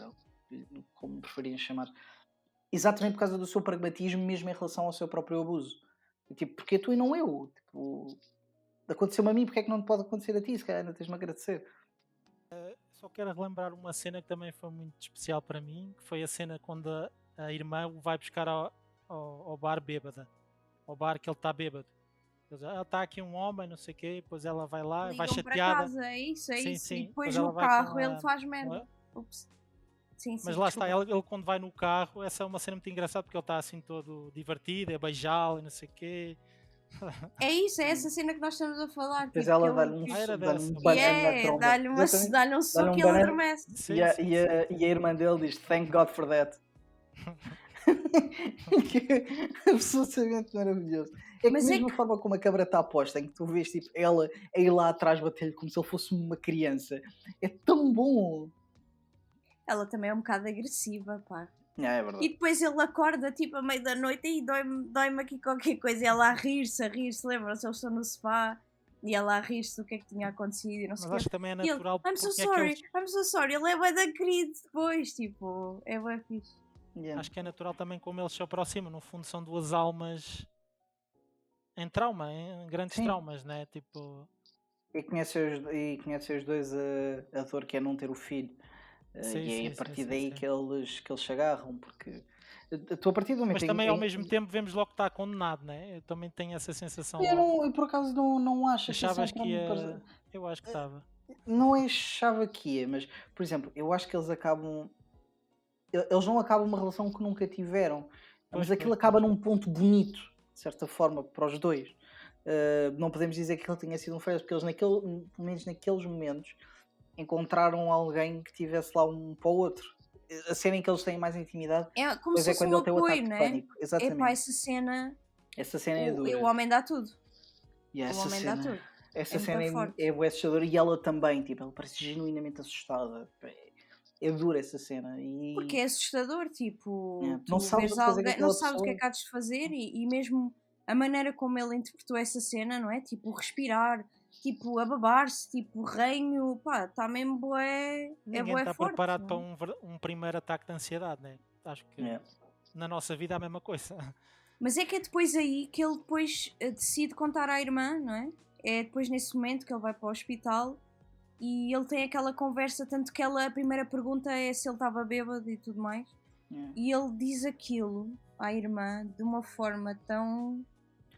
B: como preferiam chamar, exatamente por causa do seu pragmatismo, mesmo em relação ao seu próprio abuso. Tipo, porque tu e não eu? Tipo, aconteceu-me a mim, porque é que não te pode acontecer a ti? Se calhar ainda tens-me a agradecer.
C: Só quero relembrar uma cena que também foi muito especial para mim, que foi a cena quando a irmã o vai buscar ao bar bêbada. Ao bar que ele está bêbado. Está aqui um homem, não sei o quê, depois ela vai lá, vai
A: Ligam para
C: chateada.
A: casa, é isso.
C: Sim,
A: E
C: sim.
A: depois
C: Depois ela
A: no
C: vai
A: carro
C: com
A: ele faz merda.
C: com
A: Ups. Sim,
C: Mas lá está,
A: desculpa.
C: ele quando vai no carro, essa é uma cena muito engraçada porque ele está assim todo divertido, é beijá-la e não sei o quê.
A: É isso, é essa cena que nós estamos a falar.
B: Depois
A: Tipo,
B: ela
A: que
B: dá-lhe
A: ele,
C: Era
B: dá-lhe
C: dessa.
B: um banana na tromba.
A: dá-lhe um
B: Dá-lhe
A: soco
B: um
A: e ele
B: banana.
A: adormece.
C: Sim,
B: E a irmã dele diz: Thank God for that. Que é absolutamente maravilhoso. É que
A: Mas é
B: mesmo a forma como a câmara está posta, em que tu vês tipo, ela a ir lá atrás bater-lhe como se ele fosse uma criança, é tão bom.
A: Ela também é um bocado agressiva, pá.
B: É
A: E
B: verdade.
A: depois ele acorda tipo à meia da noite e dói-me aqui qualquer coisa. E ela a rir-se, lembram-se? Eles estão no sofá e ela a rir-se do que é que tinha acontecido e não sei
C: mas
A: o
C: acho
A: quê.
C: que também é
A: E ele,
C: natural
A: I'm so
C: porque é que
A: sorry,
C: eles,
A: I'm so sorry. Ele é bué da querido depois, tipo, é bué fixe.
B: Yeah.
C: acho que é natural também como eles se aproximam, no fundo são duas almas em trauma, em grandes
B: Sim.
C: traumas, né? Tipo,
B: E conhece os dois a dor que é não ter o filho.
C: Sim,
B: E é
C: sim,
B: a partir
C: sim,
B: daí
C: sim.
B: que eles se agarram, porque tu a partir do momento
C: Mas também ao mesmo tempo vemos logo que está condenado, né? Eu também tenho essa sensação logo.
B: eu por acaso não acho que isso é um
C: Achavas que
B: problema.
C: ia. Eu acho que estava.
B: Não achava que ia, mas, por exemplo, eu acho que eles acabam. Eles não acabam uma relação que nunca tiveram, mas aquilo acaba num ponto bonito, de certa forma, para os dois. Não podemos dizer que ele tenha sido um falhanço, porque eles, pelo menos naqueles momentos, encontraram alguém que tivesse lá um para o outro. A cena em que eles têm mais intimidade,
A: É como
B: pois
A: se
B: é
A: fosse
B: quando
A: um
B: ele tem o ataque
A: apoio,
B: de
A: né?
B: pânico.
A: É pá,
B: Exatamente.
A: essa cena
B: Essa cena é
A: O
B: dura.
A: homem dá tudo.
B: E
A: O
B: essa
A: homem dá tudo.
B: essa
A: É
B: cena
A: muito forte.
B: é bué assustadora e ela também, tipo, ela parece genuinamente assustada. É dura essa cena
A: Porque
B: e
A: é assustador, tipo,
B: não
A: tu
B: sabes
A: vês
B: o que fazer com
A: alguém, não
B: aquela
A: sabes o que é
B: pessoa.
A: que há de fazer e mesmo a maneira como ele interpretou essa cena, não é? Tipo, respirar, tipo, a babar-se, tipo, ranho, pá, está mesmo bué, é
C: Ninguém
A: bué
C: está
A: forte,
C: preparado
A: não
C: para
A: é?
C: um primeiro ataque de ansiedade, né? Acho que
B: É.
C: na nossa vida é a mesma coisa.
A: Mas é que é depois aí que ele depois decide contar à irmã, não é? É depois nesse momento que ele vai para o hospital e ele tem aquela conversa, tanto que ela, a primeira pergunta é se ele estava bêbado e tudo mais.
B: É.
A: E ele diz aquilo à irmã de uma forma tão.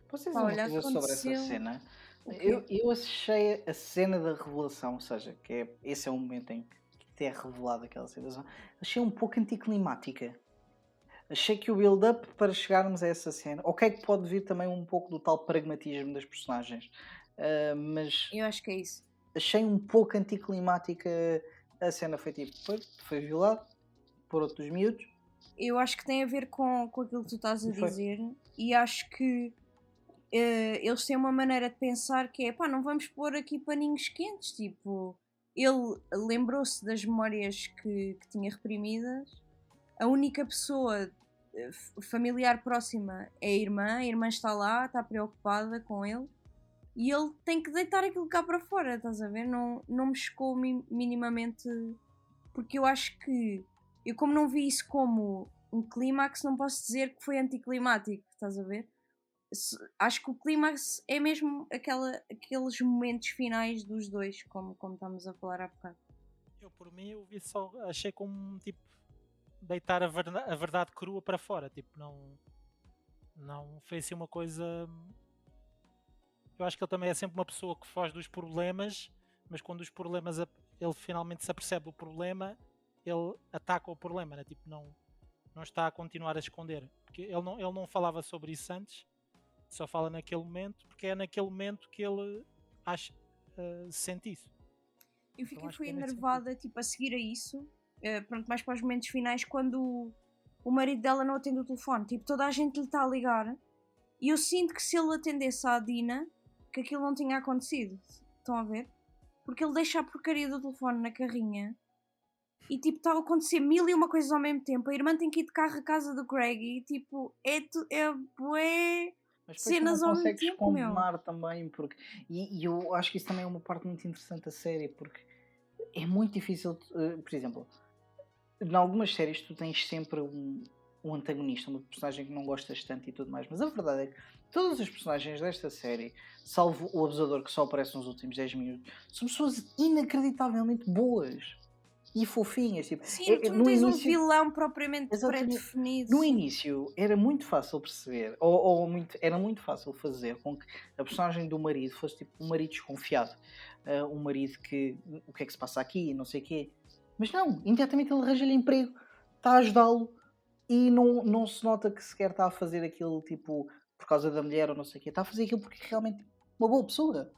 B: Posso
A: Pá,
B: dizer uma
A: olha,
B: coisa sobre essa
A: aconteceu.
B: cena?
A: O quê?
B: Eu achei a cena da revelação, ou seja, esse é o momento em que te é revelada aquela situação, achei um pouco anticlimática. Achei que o build-up para chegarmos a essa cena, ok, que pode vir também um pouco do tal pragmatismo das personagens, mas
A: Eu acho que é isso.
B: achei um pouco anticlimática a cena. Foi tipo, foi violado por outros miúdos
A: Eu acho que tem a ver com aquilo que tu estás a
B: e foi.
A: dizer e acho que eles têm uma maneira de pensar que é pá, não vamos pôr aqui paninhos quentes. Tipo, ele lembrou-se das memórias que tinha reprimidas. A única pessoa familiar próxima é a irmã está lá, está preocupada com ele e ele tem que deitar aquilo cá para fora, estás a ver? Não me chocou minimamente, porque eu acho que eu, como não vi isso como um clímax, não posso dizer que foi anticlimático, estás a ver? Acho que o clímax é mesmo aqueles momentos finais dos dois, como estamos a falar há bocado.
C: Eu, por mim, eu vi só, achei como tipo deitar a verdade crua para fora. Tipo, não foi assim uma coisa. Eu acho que ele também é sempre uma pessoa que foge dos problemas, mas quando os problemas ele finalmente se apercebe do problema, ele ataca o problema, né? Tipo, não está a continuar a esconder. Porque ele não falava sobre isso antes, só fala naquele momento, porque é naquele momento que ele acha, sente isso.
A: Eu
C: Então
A: fiquei
C: acho que
A: foi
C: é nesse sentido.
A: enervada, tipo, a seguir a isso, pronto, mais para os momentos finais, quando o marido dela não atende o telefone. Tipo, toda a gente lhe está a ligar e eu sinto que se ele atendesse à Dina, que aquilo não tinha acontecido. Estão a ver? Porque ele deixa a porcaria do telefone na carrinha e tipo, está a acontecer mil e uma coisas ao mesmo tempo. A irmã tem que ir de carro à casa do Greg e tipo, é bué
B: Mas depois tu não
A: cenas ao mesmo
B: consegues
A: tempo, meu.
B: condenar também, porque. E eu acho que isso também é uma parte muito interessante da série, porque é muito difícil. Por exemplo, em algumas séries tu tens sempre um antagonista, uma personagem que não gostas tanto e tudo mais, mas a verdade é que todos os personagens desta série, salvo o abusador que só aparece nos últimos 10 minutos, são pessoas inacreditavelmente boas e fofinhas. Tipo,
A: Sim, tu não
B: no
A: tens um
B: início.
A: vilão propriamente
B: Exatamente.
A: pré-definido,
B: No
A: sim.
B: início era muito fácil perceber, era muito fácil fazer com que a personagem do marido fosse tipo um marido desconfiado, um marido que o que é que se passa aqui, não sei o quê. Mas não, imediatamente ele arranja-lhe emprego, está a ajudá-lo e não se nota que sequer está a fazer aquilo tipo por causa da mulher ou não sei o quê, está a fazer aquilo porque é realmente uma boa pessoa.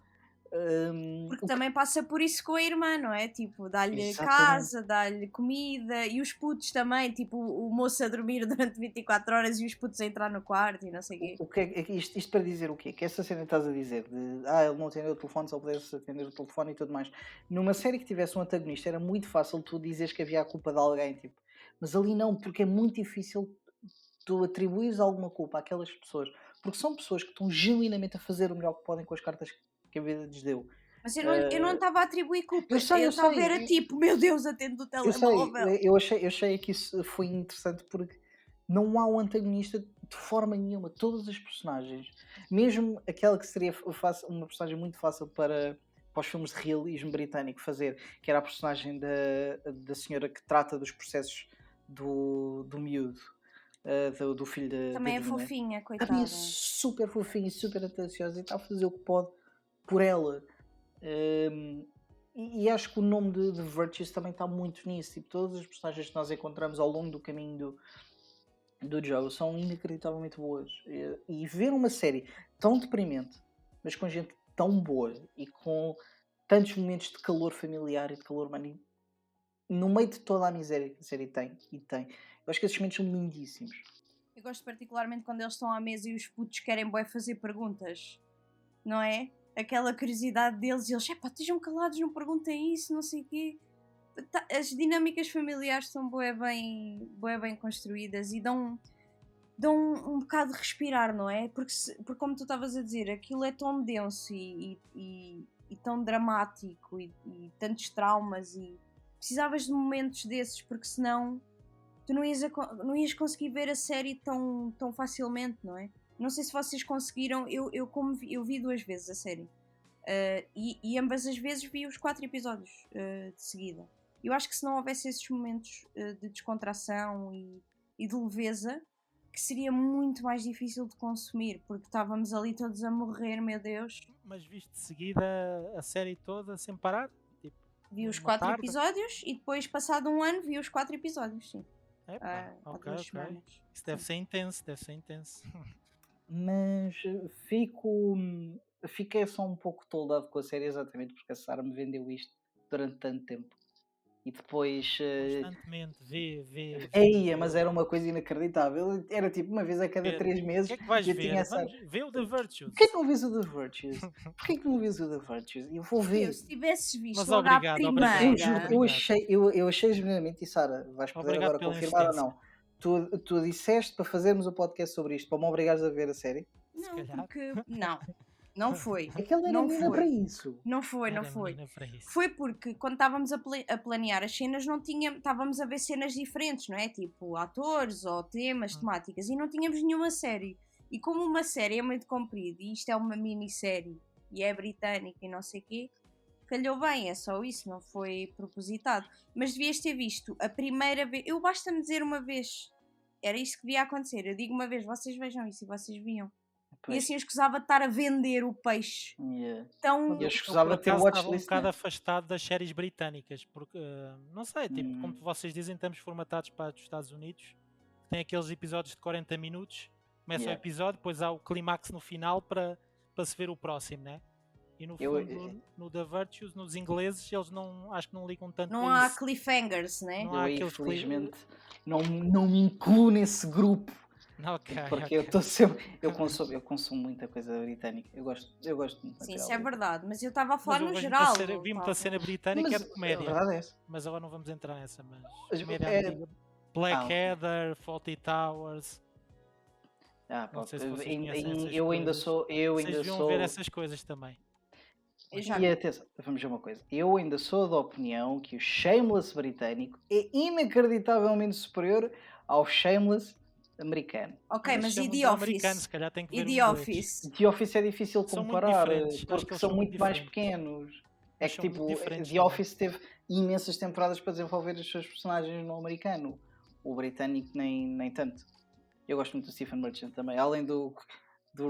A: Porque
B: O que...
A: também passa por isso com a irmã, não é? Tipo, dá-lhe
B: Exatamente.
A: casa, dá-lhe comida e os putos também, tipo, o moço a dormir durante 24 horas e os putos a entrar no quarto e não sei o quê.
B: O que é que isto para dizer o quê? Que essa cena que estás a dizer de ele não atendeu o telefone, só pudesse atender o telefone e tudo mais. Numa série que tivesse um antagonista era muito fácil tu dizeres que havia a culpa de alguém, tipo. Mas ali não, porque é muito difícil tu atribuires alguma culpa àquelas pessoas, porque são pessoas que estão genuinamente a fazer o melhor que podem com as cartas que a vida lhes deu.
A: Mas eu não estava a atribuir culpa, eu
B: Eu
A: estava era
B: sei,
A: tipo, meu Deus, atendo o
B: eu sei,
A: telemóvel.
B: eu achei que isso foi interessante porque não há um antagonista de forma nenhuma. Todas as personagens, mesmo aquela que seria uma personagem muito fácil para os filmes de realismo britânico fazer, que era a personagem da senhora que trata dos processos do miúdo, do filho da
A: Também é
B: Dina.
A: fofinha,
B: Também é
A: coitada.
B: super fofinha e super atenciosa e está a fazer o que pode por ela. E acho que o nome de Virtues também está muito nisso. Tipo, todas as personagens que nós encontramos ao longo do caminho do Joe são inacreditavelmente boas. E ver uma série tão deprimente, mas com gente tão boa e com tantos momentos de calor familiar e de calor humano, no meio de toda a miséria que a série tem, eu acho que esses momentos são lindíssimos.
A: Eu gosto particularmente quando eles estão à mesa e os putos querem bué fazer perguntas, não é? Aquela curiosidade deles e eles, estejam calados, não perguntem isso, não sei o quê. As dinâmicas familiares são bué bem construídas e dão um bocado de respirar, não é? Porque como tu estavas a dizer, aquilo é tão denso e tão dramático e tantos traumas e precisavas de momentos desses, porque senão tu não ias conseguir ver a série tão facilmente, não é? Não sei se vocês conseguiram, eu vi 2 vezes a série e ambas as vezes vi os 4 episódios de seguida. Eu acho que se não houvesse esses momentos de descontração e de leveza, que seria muito mais difícil de consumir, porque estávamos ali todos a morrer, meu Deus.
C: Mas viste de seguida a série toda sem parar? Tipo,
A: Vi os
C: numa
A: 4
C: tarde?
A: episódios e depois, passado um ano, vi os 4 episódios, sim.
C: Epá,
A: Há
C: ok.
A: 2 semanas.
C: Isso deve ser intenso.
B: Mas fiquei só um pouco toldado com a série exatamente porque a Sara me vendeu isto durante tanto tempo. E depois.
C: Constantemente, vê.
B: Mas era uma coisa inacreditável. Era tipo uma vez a cada 3
C: O
B: meses.
C: que é que vais
B: eu
C: ver?
B: tinha essa...
C: Vê o The Virtues.
B: Porquê que não vês o The Virtues? Porquê que não vês o The Virtues? Eu vou ver.
A: Se tivesses visto
C: Mas
A: logo à
C: obrigado,
A: primeira.
B: Eu juro, eu achei genuinamente, e Sara, vais poder
C: Obrigado
B: agora
C: pela
B: confirmar ou
C: insistência.
B: não? Tu disseste para fazermos o podcast sobre isto, para me obrigares a ver a série?
C: Se
A: Não,
C: calhar.
A: porque. Não foi.
B: Aquela era
A: Não
B: menina
A: foi.
B: para isso.
A: Não foi.
C: Era menina para isso.
A: Foi porque quando estávamos a planear as cenas, estávamos a ver cenas diferentes, não é? Tipo atores ou temas, temáticas, e não tínhamos nenhuma série. E como uma série é muito comprida e isto é uma minissérie e é britânica e não sei o quê, calhou bem, é só isso, não foi propositado. Mas devias ter visto a primeira vez. Eu basta-me dizer uma vez. Era isso que devia acontecer. Eu digo uma vez, vocês vejam isso e vocês viam.
B: Pois.
A: E assim eu escusava de estar a vender o peixe.
B: Yeah.
A: Então,
B: Eu escusava de ter
C: estava um
B: watchlist.
C: bocado afastado das séries britânicas, porque, não sei, tipo, como vocês dizem, estamos formatados para os Estados Unidos, tem aqueles episódios de 40 minutos, começa o episódio, depois há o clímax no final para se ver o próximo, né? E no fundo, no The Virtues, nos ingleses, eles acho que não ligam tanto
A: não
C: a
A: há
C: isso.
A: cliffhangers, né?
C: Não há
B: Eu,
C: aqueles
B: infelizmente, não me incluo nesse grupo. Porque eu estou sempre. Eu consumo muita coisa britânica. Eu gosto muito.
A: Sim, isso é verdade, mas eu estava a falar no geral.
C: Vimos a cena britânica, é de comédia.
B: A verdade é essa.
C: Mas agora não vamos entrar nessa. Mas
B: Mas
C: antiga. Blackadder, Fawlty Towers. Não sei se vocês conhecem
B: eu ainda sou.
C: Vocês deviam ver essas coisas também.
B: E atenção, vamos ver uma coisa. Eu ainda sou da opinião que o Shameless britânico é inacreditavelmente superior ao Shameless americano.
A: Ok, mas e The Office?
C: Se calhar tem que ver
A: e The Office?
B: The Office é difícil de comparar porque são muito mais
C: diferentes.
B: pequenos. É que tipo, The Office teve imensas temporadas para desenvolver os seus personagens no americano. O britânico nem tanto. Eu gosto muito do Stephen Merchant também, além do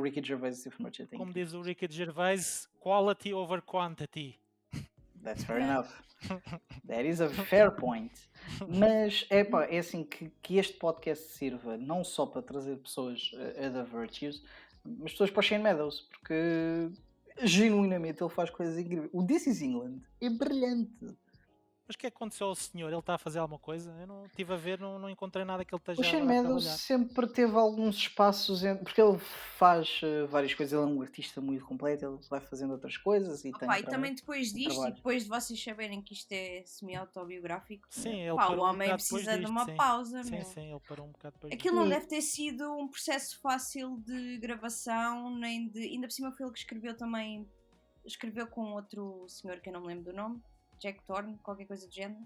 B: Ricky Gervais e Stephen Merchant.
C: Como diz o Ricky Gervais, quality over quantity.
B: That's fair enough. That is a fair point. Mas é assim que este podcast sirva não só para trazer pessoas a The Virtues, mas pessoas para o Shane Meadows, porque genuinamente ele faz coisas incríveis. O This Is England é brilhante.
C: Mas o que é que aconteceu ao senhor? Ele está a fazer alguma coisa? Eu não estive a ver, não encontrei nada que ele esteja a
B: trabalhar.
C: trabalhar.
B: O Shane Meadows sempre teve alguns espaços, porque ele faz várias coisas, ele é um artista muito completo, ele vai fazendo outras coisas e
A: e também depois disto, e depois de vocês saberem que isto é semi-autobiográfico,
C: sim,
A: o homem precisa de uma pausa.
C: Sim, ele parou um bocado depois.
A: Aquilo não deve ter sido um processo fácil de gravação, nem de... Ainda por cima foi ele que escreveu também, escreveu com outro senhor que eu não me lembro do nome, Jack Thorne, qualquer coisa do género.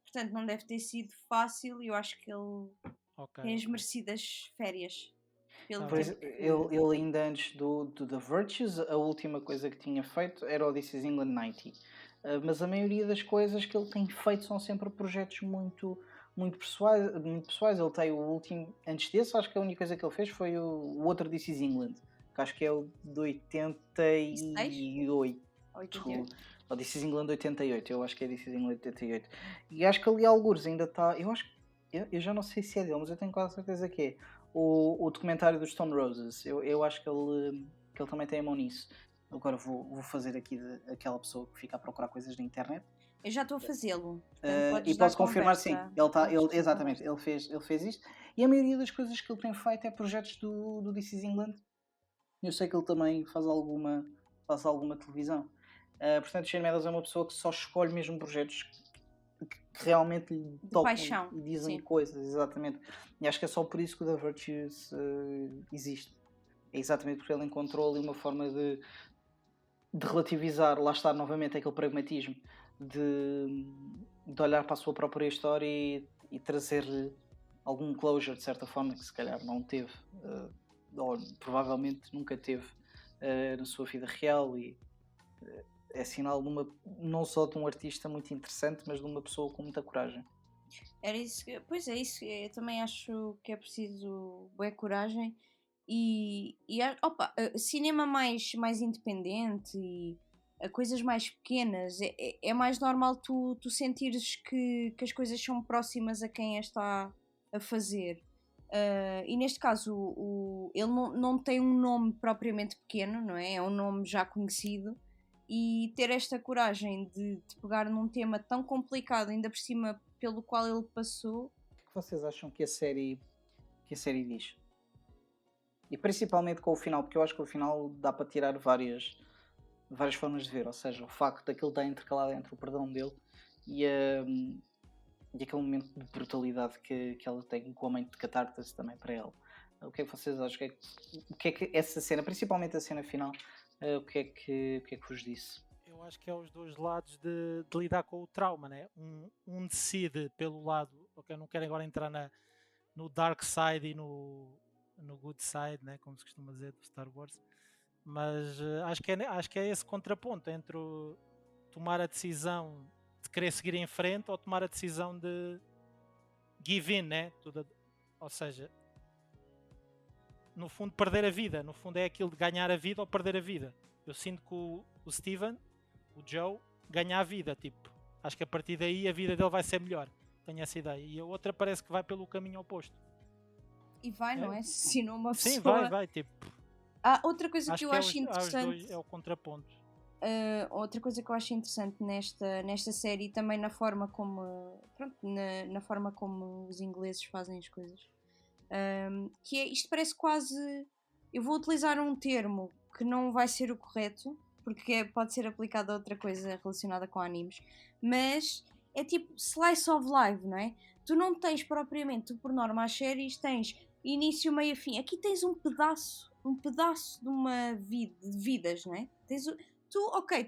A: Portanto, não deve ter sido fácil e eu acho que ele tem as merecidas férias.
B: Ele ainda antes do The Virtues, a última coisa que tinha feito era o This Is England 90. Mas a maioria das coisas que ele tem feito são sempre projetos muito pessoais. Ele tem o último, antes desse, acho que a única coisa que ele fez foi o outro This Is England, que acho que é o de 88. O This Is England 88, eu acho que é This Is England 88. E acho que ali algures ainda está. Eu já não sei se é dele, mas eu tenho quase certeza que é. O documentário dos Stone Roses. Eu acho que ele também tem a mão nisso. Agora vou fazer aqui aquela pessoa que fica a procurar coisas na internet.
A: Eu já estou a fazê-lo. Portanto, podes
B: E
A: dar
B: posso confirmar, sim,
A: conversa.
B: exatamente, ele fez isto. E a maioria das coisas que ele tem feito é projetos do This is England. Eu sei que ele também faz alguma televisão. Portanto, Shane Meadows é uma pessoa que só escolhe mesmo projetos que realmente lhe
A: De
B: tocam
A: paixão,
B: e dizem
A: sim.
B: coisas, exatamente. E acho que é só por isso que o The Virtues existe. É exatamente porque ele encontrou ali uma forma de relativizar, lá está novamente aquele pragmatismo de olhar para a sua própria história e trazer-lhe algum closure de certa forma que se calhar não teve, ou provavelmente nunca teve na sua vida real, e é sinal não só de um artista muito interessante, mas de uma pessoa com muita coragem.
A: Era isso, pois é isso, eu também acho que é preciso boa coragem e cinema mais independente e coisas mais pequenas, é mais normal tu sentires que as coisas são próximas a quem as está a fazer. E neste caso ele não tem um nome propriamente pequeno, não é? É um nome já conhecido, e ter esta coragem de pegar num tema tão complicado, ainda por cima pelo qual ele passou.
B: O que vocês acham que a série diz? E principalmente com o final, porque eu acho que o final dá para tirar várias formas de ver, ou seja, o facto daquilo estar intercalado entre o perdão dele e aquele momento de brutalidade que ela tem com a mãe de catarse também para ela. O que é que vocês acham? O que é que essa cena, principalmente a cena final, o que é que vos disse?
C: Eu acho que é os dois lados de lidar com o trauma, né? Um decide pelo lado, ok, eu não quero agora entrar no dark side e no good side, né? Como se costuma dizer do Star Wars, mas acho que é esse contraponto entre tomar a decisão de querer seguir em frente ou tomar a decisão de give in, né? Ou seja, no fundo perder a vida, no fundo é aquilo de ganhar a vida ou perder a vida. Eu sinto que o Steven, o Joe, ganha a vida, tipo, acho que a partir daí a vida dele vai ser melhor, tenho essa ideia, e a outra parece que vai pelo caminho oposto.
A: E vai, não é? Se não uma pessoa...
C: Sim, vai, tipo...
A: outra coisa que eu acho interessante...
C: É o contraponto.
A: Outra coisa que eu acho interessante nesta série, também na forma como... Pronto, na forma como os ingleses fazem as coisas, que é, isto parece quase... Eu vou utilizar um termo que não vai ser o correto, porque pode ser aplicado a outra coisa relacionada com animes, mas é tipo slice of life, não é? Tu não tens propriamente, tu por norma as séries tens início, meio e fim. Aqui tens um pedaço de uma vida, de vidas, não é?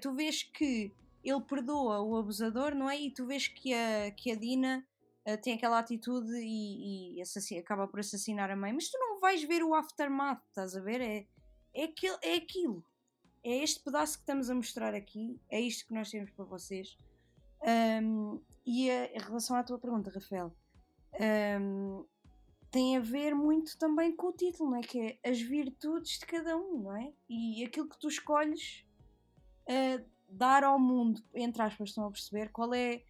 A: Tu vês que ele perdoa o abusador, não é? E tu vês que a Dina tem aquela atitude e acaba por assassinar a mãe, mas tu não vais ver o aftermath, estás a ver? É aquilo. É este pedaço que estamos a mostrar aqui, é isto que nós temos para vocês. E em relação à tua pergunta, Rafael, tem a ver muito também com o título, não é? Que é as virtudes de cada um, não é? E aquilo que tu escolhes dar ao mundo, entre aspas, estão a perceber? Qual é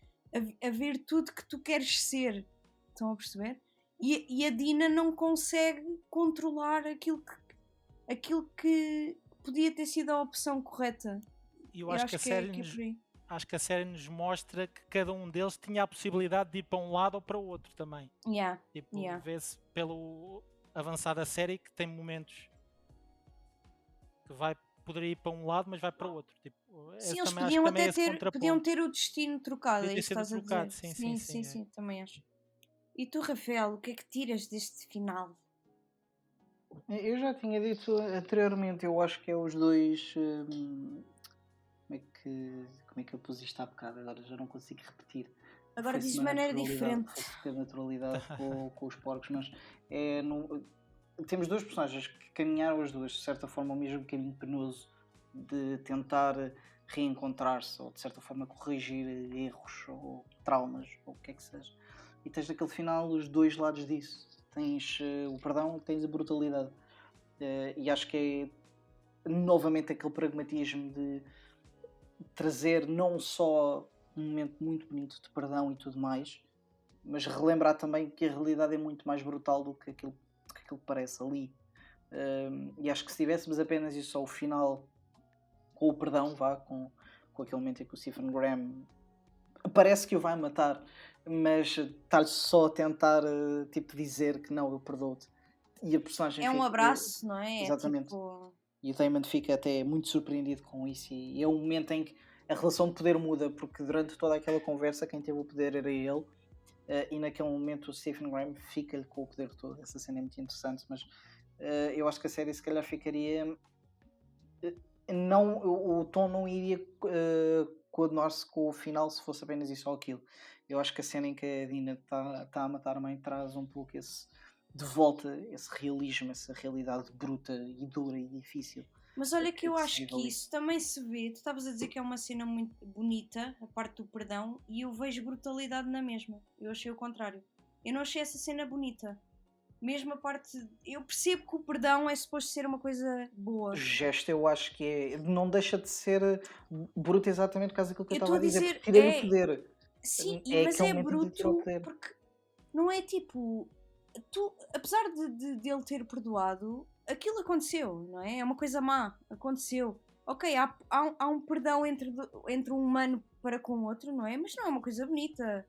A: a virtude que tu queres ser, estão a perceber? E a Dina não consegue controlar aquilo que podia ter sido a opção correta.
C: Eu acho que a série nos mostra que cada um deles tinha a possibilidade de ir para um lado ou para o outro também. Vê-se pelo avançar da série que tem momentos que poderia ir para um lado, mas vai para o outro. Tipo,
A: sim, eles podiam ter o destino trocado. É isso que estás a dizer. Sim, também acho. E tu, Rafael, o que é que tiras deste final?
B: Eu já tinha dito anteriormente, eu acho que é os dois. Como é que eu pus isto há bocado? Agora já não consigo repetir.
A: Agora diz de maneira diferente.
B: Foi naturalidade com os porcos, mas temos dois personagens que caminharam as duas, de certa forma, o mesmo caminho penoso de tentar reencontrar-se ou de certa forma corrigir erros ou traumas ou o que é que seja. E tens naquele final os dois lados disso. Tens o perdão e tens a brutalidade. E acho que é novamente aquele pragmatismo de trazer não só um momento muito bonito de perdão e tudo mais, mas relembrar também que a realidade é muito mais brutal do que aquilo que parece ali. E acho que se tivéssemos apenas isso ao final, com o perdão, com aquele momento em que o Stephen Graham parece que o vai matar, mas está-lhe só a tentar tipo, dizer que não, eu perdoo-te. E a personagem
A: É um
B: fica.
A: abraço, não é? É
B: Exatamente.
A: tipo.
B: E o Damon fica até muito surpreendido com isso. E é um momento em que a relação de poder muda, porque durante toda aquela conversa quem teve o poder era ele. E naquele momento o Stephen Graham fica-lhe com o poder todo. Essa cena é muito interessante, mas eu acho que a série se calhar ficaria. Não, o tom não iria coordenar-se com o final se fosse apenas isso ou aquilo. Eu acho que a cena em que a Dina está a matar a mãe traz um pouco de volta esse realismo, essa realidade bruta e dura e difícil.
A: Mas olha que eu
B: se
A: acho
B: vive
A: que
B: ali.
A: isso também se vê. Tu estavas a dizer que é uma cena muito bonita, a parte do perdão, e eu vejo brutalidade na mesma. Eu achei o contrário. Eu não achei essa cena bonita. Mesmo a parte. Eu percebo que o perdão é suposto ser uma coisa boa.
B: O gesto eu acho que não deixa de ser bruto exatamente por causa daquilo que eu
A: Eu
B: estava
A: estou
B: a
A: a
B: dizer,
A: dizer,
B: porque tirei-lhe o poder.
A: sim,
B: É
A: mas
B: aquele
A: é
B: momento em que lhe tirou o
A: bruto
B: poder.
A: porque não é tipo. Tu, apesar de ele ter perdoado, aquilo aconteceu, não é? É uma coisa má, aconteceu. Ok, há um perdão entre um humano para com o outro, não é? Mas não é uma coisa bonita.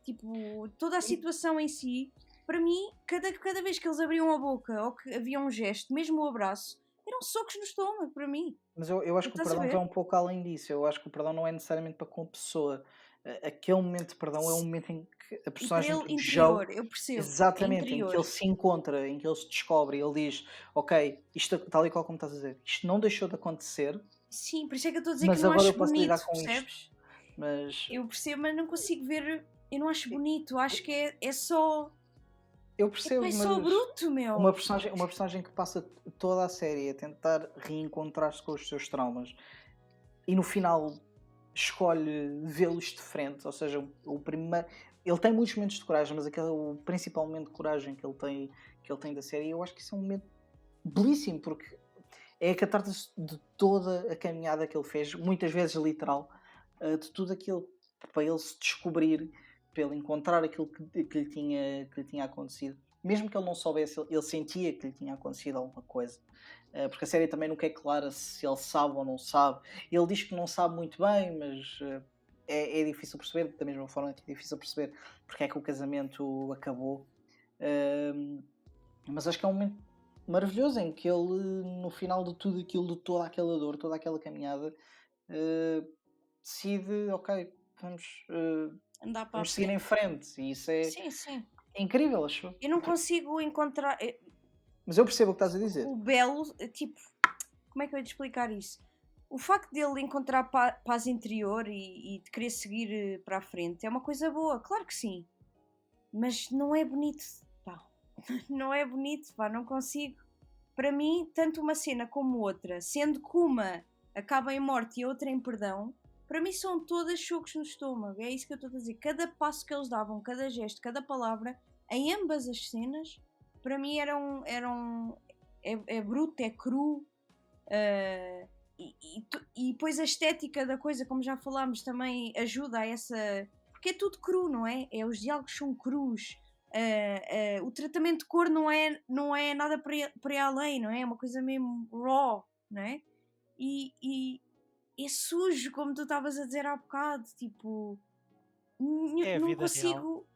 A: Tipo, toda a situação em si, para mim, cada vez que eles abriam a boca ou que havia um gesto, mesmo o abraço, eram socos no estômago, para mim.
B: Mas eu acho que o
A: Estás a
B: perdão vai
A: ver?
B: um pouco além disso. Eu acho que o perdão não é necessariamente para com a pessoa. Aquele momento de perdão é um momento em que a
A: E para
B: personagem
A: ele,
B: do Joe,
A: interior, eu percebo. É
B: exatamente, em que
A: interior.
B: ele se encontra, em que ele se descobre, ele diz: Ok, isto tal e qual como estás a dizer, isto não deixou de acontecer,
A: Sim, por isso é que eu estou a dizer que
B: mas
A: não
B: agora
A: acho
B: eu posso lidar
A: bonito,
B: com isto.
A: percebes?
B: Mas
A: Eu percebo, mas não consigo ver. Eu não acho bonito, acho que é só.
B: eu
A: Epá,
B: percebo,
A: é só
B: mas
A: bruto, meu.
B: uma personagem que passa toda a série a tentar reencontrar-se com os seus traumas e no final escolhe vê-los de frente, ou seja, o primeiro. Ele tem muitos momentos de coragem, mas aquele o principalmente coragem que ele tem da série, eu acho que isso é um momento belíssimo, porque é a catártese de toda a caminhada que ele fez, muitas vezes literal, de tudo aquilo para ele se descobrir, para ele encontrar aquilo que lhe tinha acontecido. Mesmo que ele não soubesse, ele sentia que lhe tinha acontecido alguma coisa. Porque a série também nunca é clara se ele sabe ou não sabe. Ele diz que não sabe muito bem, mas é difícil perceber, da mesma forma que é difícil perceber porque é que o casamento acabou. Mas acho que é um momento maravilhoso em que ele, no final de tudo aquilo, de toda aquela dor, toda aquela caminhada, decide, ok,
A: Andar para a
B: vamos seguir em
A: frente.
B: frente. E isso é
A: Sim, sim.
B: incrível, acho.
A: Eu não consigo encontrar.
B: Mas eu percebo o que estás a dizer.
A: O belo, tipo. Como é que eu ia te explicar isso? O facto dele encontrar paz interior e de querer seguir para a frente é uma coisa boa, claro que sim. Mas não é bonito, pá. Não é bonito, pá, não consigo. Para mim, tanto uma cena como outra, sendo que uma acaba em morte e a outra em perdão, para mim são todas chocos no estômago. É isso que eu estou a dizer. Cada passo que eles davam, cada gesto, cada palavra, em ambas as cenas, para mim é bruto, é cru. E depois a estética da coisa, como já falámos, também ajuda a essa. Porque é tudo cru, não é? Os diálogos são crus. O tratamento de cor não é nada para ir além, não é? É uma coisa mesmo raw, não é? E é sujo, como tu estavas a dizer há bocado, tipo.
C: É a
A: Não
C: vida real.
A: consigo.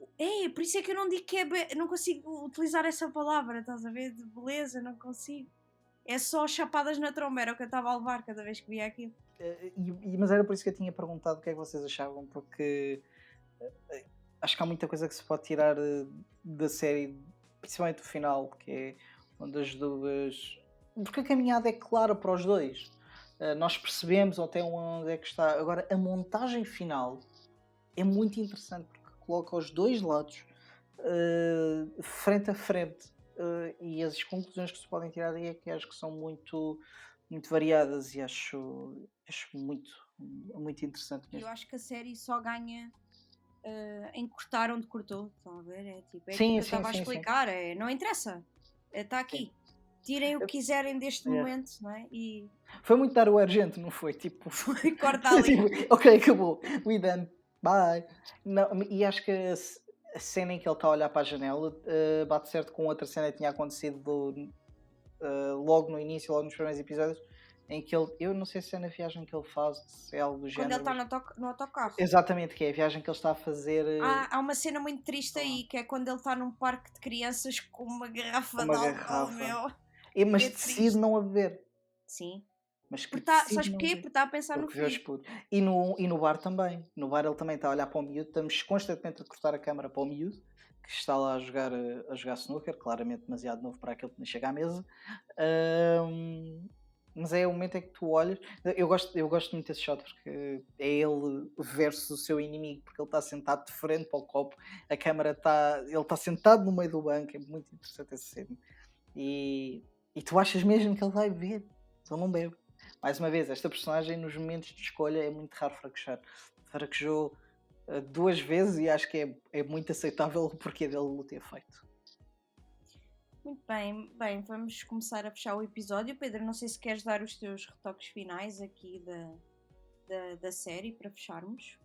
A: Por isso é que eu não digo que não consigo utilizar essa palavra, estás a ver? De beleza, não consigo. É só chapadas na tromba, era o que eu estava a levar cada vez que via aquilo.
B: Mas era por isso que eu tinha perguntado o que é que vocês achavam, porque acho que há muita coisa que se pode tirar da série, principalmente do final, que é onde as duas. Porque a caminhada é clara para os dois. Nós percebemos até onde é que está. Agora, a montagem final é muito interessante porque coloca os dois lados frente a frente. E as conclusões que se podem tirar daí é que acho que são muito, muito variadas e acho muito, muito interessante
A: E eu
B: mesmo.
A: acho que a série só ganha em cortar onde cortou. Estão a ver? É tipo, é
B: Sim,
A: aquilo que eu
B: sim,
A: estava a
B: sim, sim.
A: explicar. Não interessa. Está aqui. Tirem o que quiserem deste momento, não é? E
B: Foi muito dar o argento, não foi? Tipo,
A: corta ali.
B: ok, acabou. We done. Bye. Não, e acho que a cena em que ele está a olhar para a janela bate certo com outra cena que tinha acontecido logo no início, logo nos primeiros episódios, em que ele, eu não sei se é na viagem que ele faz, se é algo do
A: Quando
B: género.
A: ele está no autocarro.
B: Exatamente, que é a viagem que ele está a fazer
A: Há uma cena muito triste aí, que é quando ele está num parque de crianças com uma
B: com
A: garrafa
B: uma
A: de álcool,
B: garrafa.
A: meu.
B: Mas
A: É
B: decide
A: triste.
B: não a beber.
A: Sim.
B: Mas que
A: Porque sabes
B: decide não
A: porquê?
B: beber.
A: Porque está a pensar no
B: Porque vê os
A: filho.
B: putos. E no bar também. No bar ele também está a olhar para o miúdo. Estamos constantemente a cortar a câmara para o miúdo, que está lá a jogar snooker, claramente demasiado novo para aquele que nem chega à mesa. Mas é o momento em que tu olhas. Eu gosto muito desse shot porque é ele versus o seu inimigo, porque ele está sentado de frente para o copo, a câmara está. Ele está sentado no meio do banco, é muito interessante essa cena. E tu achas mesmo que ele vai beber, ele não bebe. Mais uma vez, esta personagem nos momentos de escolha é muito raro fraquejar. Fraquejou 2 vezes e acho que é muito aceitável o porquê dele o ter feito.
A: Muito bem, vamos começar a fechar o episódio. Pedro, não sei se queres dar os teus retoques finais aqui da série para fecharmos.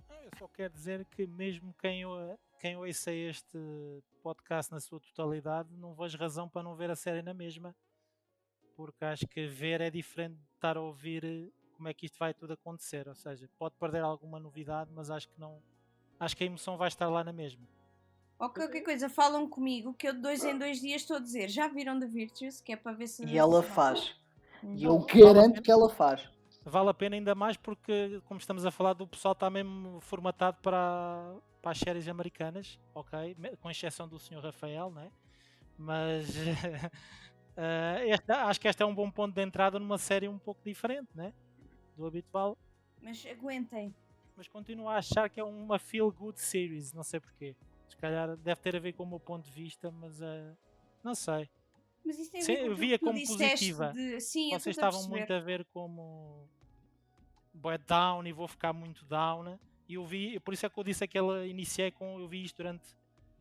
C: Eu só quero dizer que mesmo quem ouça este podcast na sua totalidade, não vejo razão para não ver a série na mesma, porque acho que ver é diferente de estar a ouvir como é que isto vai tudo acontecer, ou seja, pode perder alguma novidade, mas acho que a emoção vai estar lá na mesma.
A: Ok, qualquer coisa, falam comigo que eu de 2 em 2 dias estou a dizer, já viram The Virtues? Que é para ver se...
B: E ela faz. E eu
C: Não,
B: garanto que ela faz.
C: Vale a pena ainda mais porque, como estamos a falar, do pessoal está mesmo formatado para as séries americanas, ok? Com exceção do Sr. Rafael, né? Mas acho que este é um bom ponto de entrada numa série um pouco diferente, né? Do habitual.
A: Mas aguentem.
C: Mas continuo a achar que é uma feel-good series, não sei porquê. Se calhar deve ter a ver com o meu ponto de vista, mas não sei.
A: Mas isso tem a
C: Sim,
A: ver com
C: eu
A: aquilo
C: via
A: que tu
C: como
A: disseste
C: positiva.
A: de... Sim, eu
C: Vocês
A: estou a
C: estavam
A: perceber.
C: muito a ver como bué down e vou ficar muito down. E eu vi, por isso é que eu disse que iniciei com, eu vi isto durante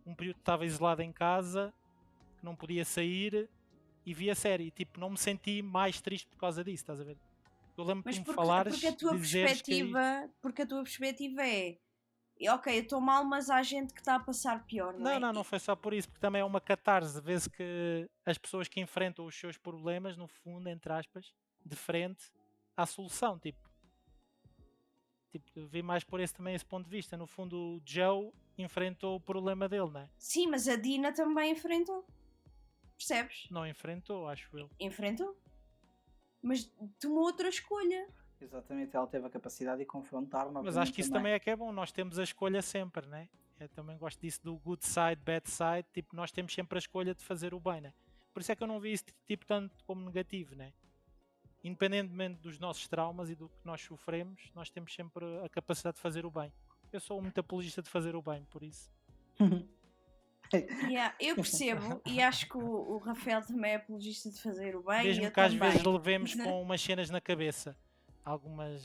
C: um período que estava isolado em casa, que não podia sair, e vi a série. Tipo, não me senti mais triste por causa disso, estás a ver? Eu lembro
A: Mas
C: de tu me falares,
A: porque a tua perspectiva é ok, eu estou mal, mas há gente que está a passar pior, não é?
C: Não foi só por isso, porque também é uma catarse, vê-se que as pessoas que enfrentam os seus problemas, no fundo, entre aspas, de frente à solução, tipo, vi mais por esse ponto de vista. No fundo, o Joe enfrentou o problema dele, não é?
A: Sim, mas a Dina também enfrentou. Percebes?
C: Não enfrentou, acho eu.
A: Enfrentou. Mas tomou outra escolha.
B: Exatamente, ela teve a capacidade de confrontar.
C: Mas acho que isso também é que é bom, nós temos a escolha sempre, né? Eu também gosto disso do good side, bad side, tipo, nós temos sempre a escolha de fazer o bem, né? Por isso é que eu não vi isso tipo tanto como negativo, né? Independentemente dos nossos traumas e do que nós sofremos, nós temos sempre a capacidade de fazer o bem. Eu sou muito apologista de fazer o bem, por isso.
A: Yeah, eu percebo e acho que o Rafael também é apologista de fazer o bem.
C: Mesmo
A: e eu
C: que às
A: também.
C: vezes levemos com umas cenas na cabeça, algumas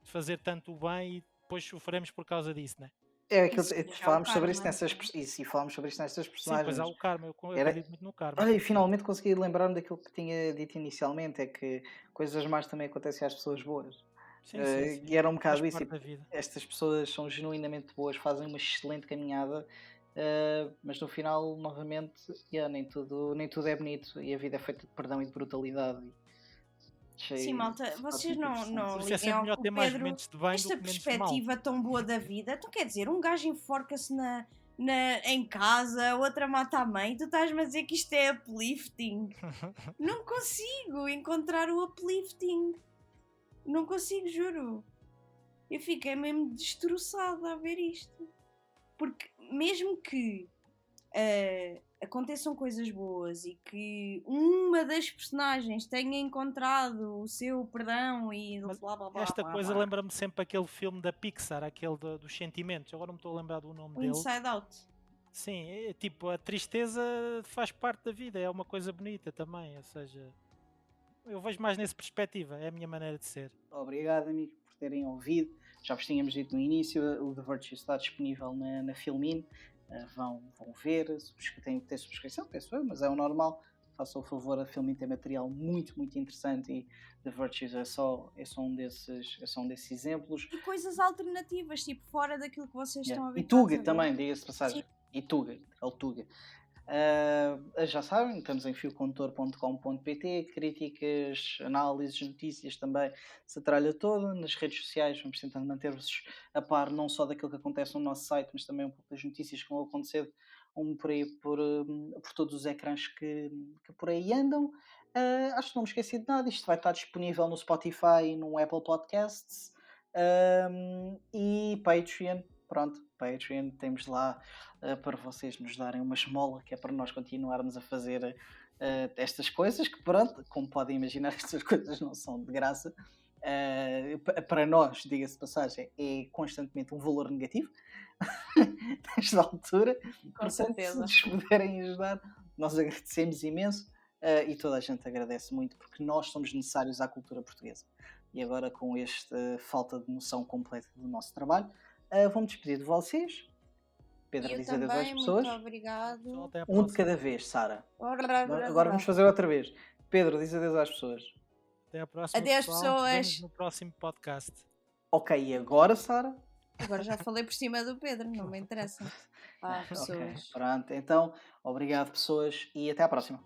C: de fazer tanto o bem e depois sofremos por causa disso, né?
B: É aquilo
A: Isso,
B: que
A: já
B: falámos
A: o
B: sobre
A: karma,
B: isso e falámos sobre isso nestas
C: Sim,
B: personagens.
C: pois há o karma, eu
B: Era-
C: acredito muito no karma.
B: Olha, e finalmente consegui lembrar-me daquilo que tinha dito inicialmente, é que coisas más também acontecem às pessoas boas.
C: Sim, sim.
B: E era um bocado
C: Faz
B: isso.
C: parte da vida.
B: Estas pessoas são genuinamente boas, fazem uma excelente caminhada, mas no final, novamente, nem tudo é bonito e a vida é feita de perdão e de brutalidade.
A: Sim, malta, vocês não
C: Por isso
A: liguem
C: é sempre
A: ao
C: melhor
A: que
C: ter
A: o
C: mais
A: Pedro...
C: momentos de bem do
A: Esta
C: que menos de mal.
A: perspectiva tão boa da vida. Então quer dizer, um gajo enforca-se em casa, a outra mata a mãe. Tu estás-me a dizer que isto é uplifting. Não consigo encontrar o uplifting. Não consigo, juro. Eu fiquei mesmo destroçada a ver isto. Porque mesmo que aconteçam coisas boas e que uma das personagens tenha encontrado o seu perdão e
C: Mas
A: blá blá blá.
C: esta
A: blá,
C: coisa
A: blá.
C: lembra-me sempre aquele filme da Pixar, aquele dos sentimentos. Agora não me estou a lembrar do nome
A: O
C: dele.
A: Inside Out.
C: Sim, é tipo, a tristeza faz parte da vida, é uma coisa bonita também, ou seja, eu vejo mais nessa perspectiva, é a minha maneira de ser.
B: Obrigado, amigos, por terem ouvido. Já vos tínhamos dito no início, o The Virtue está disponível na Filmin. Vão ver, tem que ter subscrição, penso eu, mas é o normal. Façam o favor, a Filmin tem material muito, muito interessante e The Virtues é só um desses exemplos.
A: E coisas alternativas, tipo fora daquilo que vocês estão a ver.
B: E Tuga também, diga-se de passagem. E Tuga, é o Tuga. Já sabem, estamos em fiocondutor.com.pt, críticas, análises, notícias também, essa tralha toda. Nas redes sociais vamos tentando manter-vos a par não só daquilo que acontece no nosso site, mas também um pouco das notícias que vão acontecer por aí, por todos os ecrãs que por aí andam. Acho que não me esqueci de nada, isto vai estar disponível no Spotify e no Apple Podcasts. E Patreon, pronto, Patreon, temos lá para vocês nos darem uma esmola, que é para nós continuarmos a fazer estas coisas, que pronto, como podem imaginar, estas coisas não são de graça. Para nós, diga-se de passagem, é constantemente um valor negativo nesta altura.
A: Com
B: Portanto,
A: certeza.
B: se nos puderem ajudar, nós agradecemos imenso e toda a gente agradece muito, porque nós somos necessários à cultura portuguesa. E agora, com esta falta de noção completa do nosso trabalho, vou-me despedir de vocês. Pedro,
A: E eu
B: diz adeus às
A: também, muito
B: pessoas.
C: Pessoal,
A: obrigado.
C: até à
B: Um de
C: próxima.
B: cada vez, Sara. Agora vamos fazer outra vez. Pedro, diz adeus às pessoas.
C: Até à próxima,
A: Adeus,
C: pessoal. Vemos
A: pessoas.
C: no próximo podcast.
B: Ok, e agora, Sara?
A: Agora já falei por cima do Pedro, não me interessa.
B: Ok,
A: Pessoas.
B: pronto. Então, obrigado, pessoas, e até à próxima.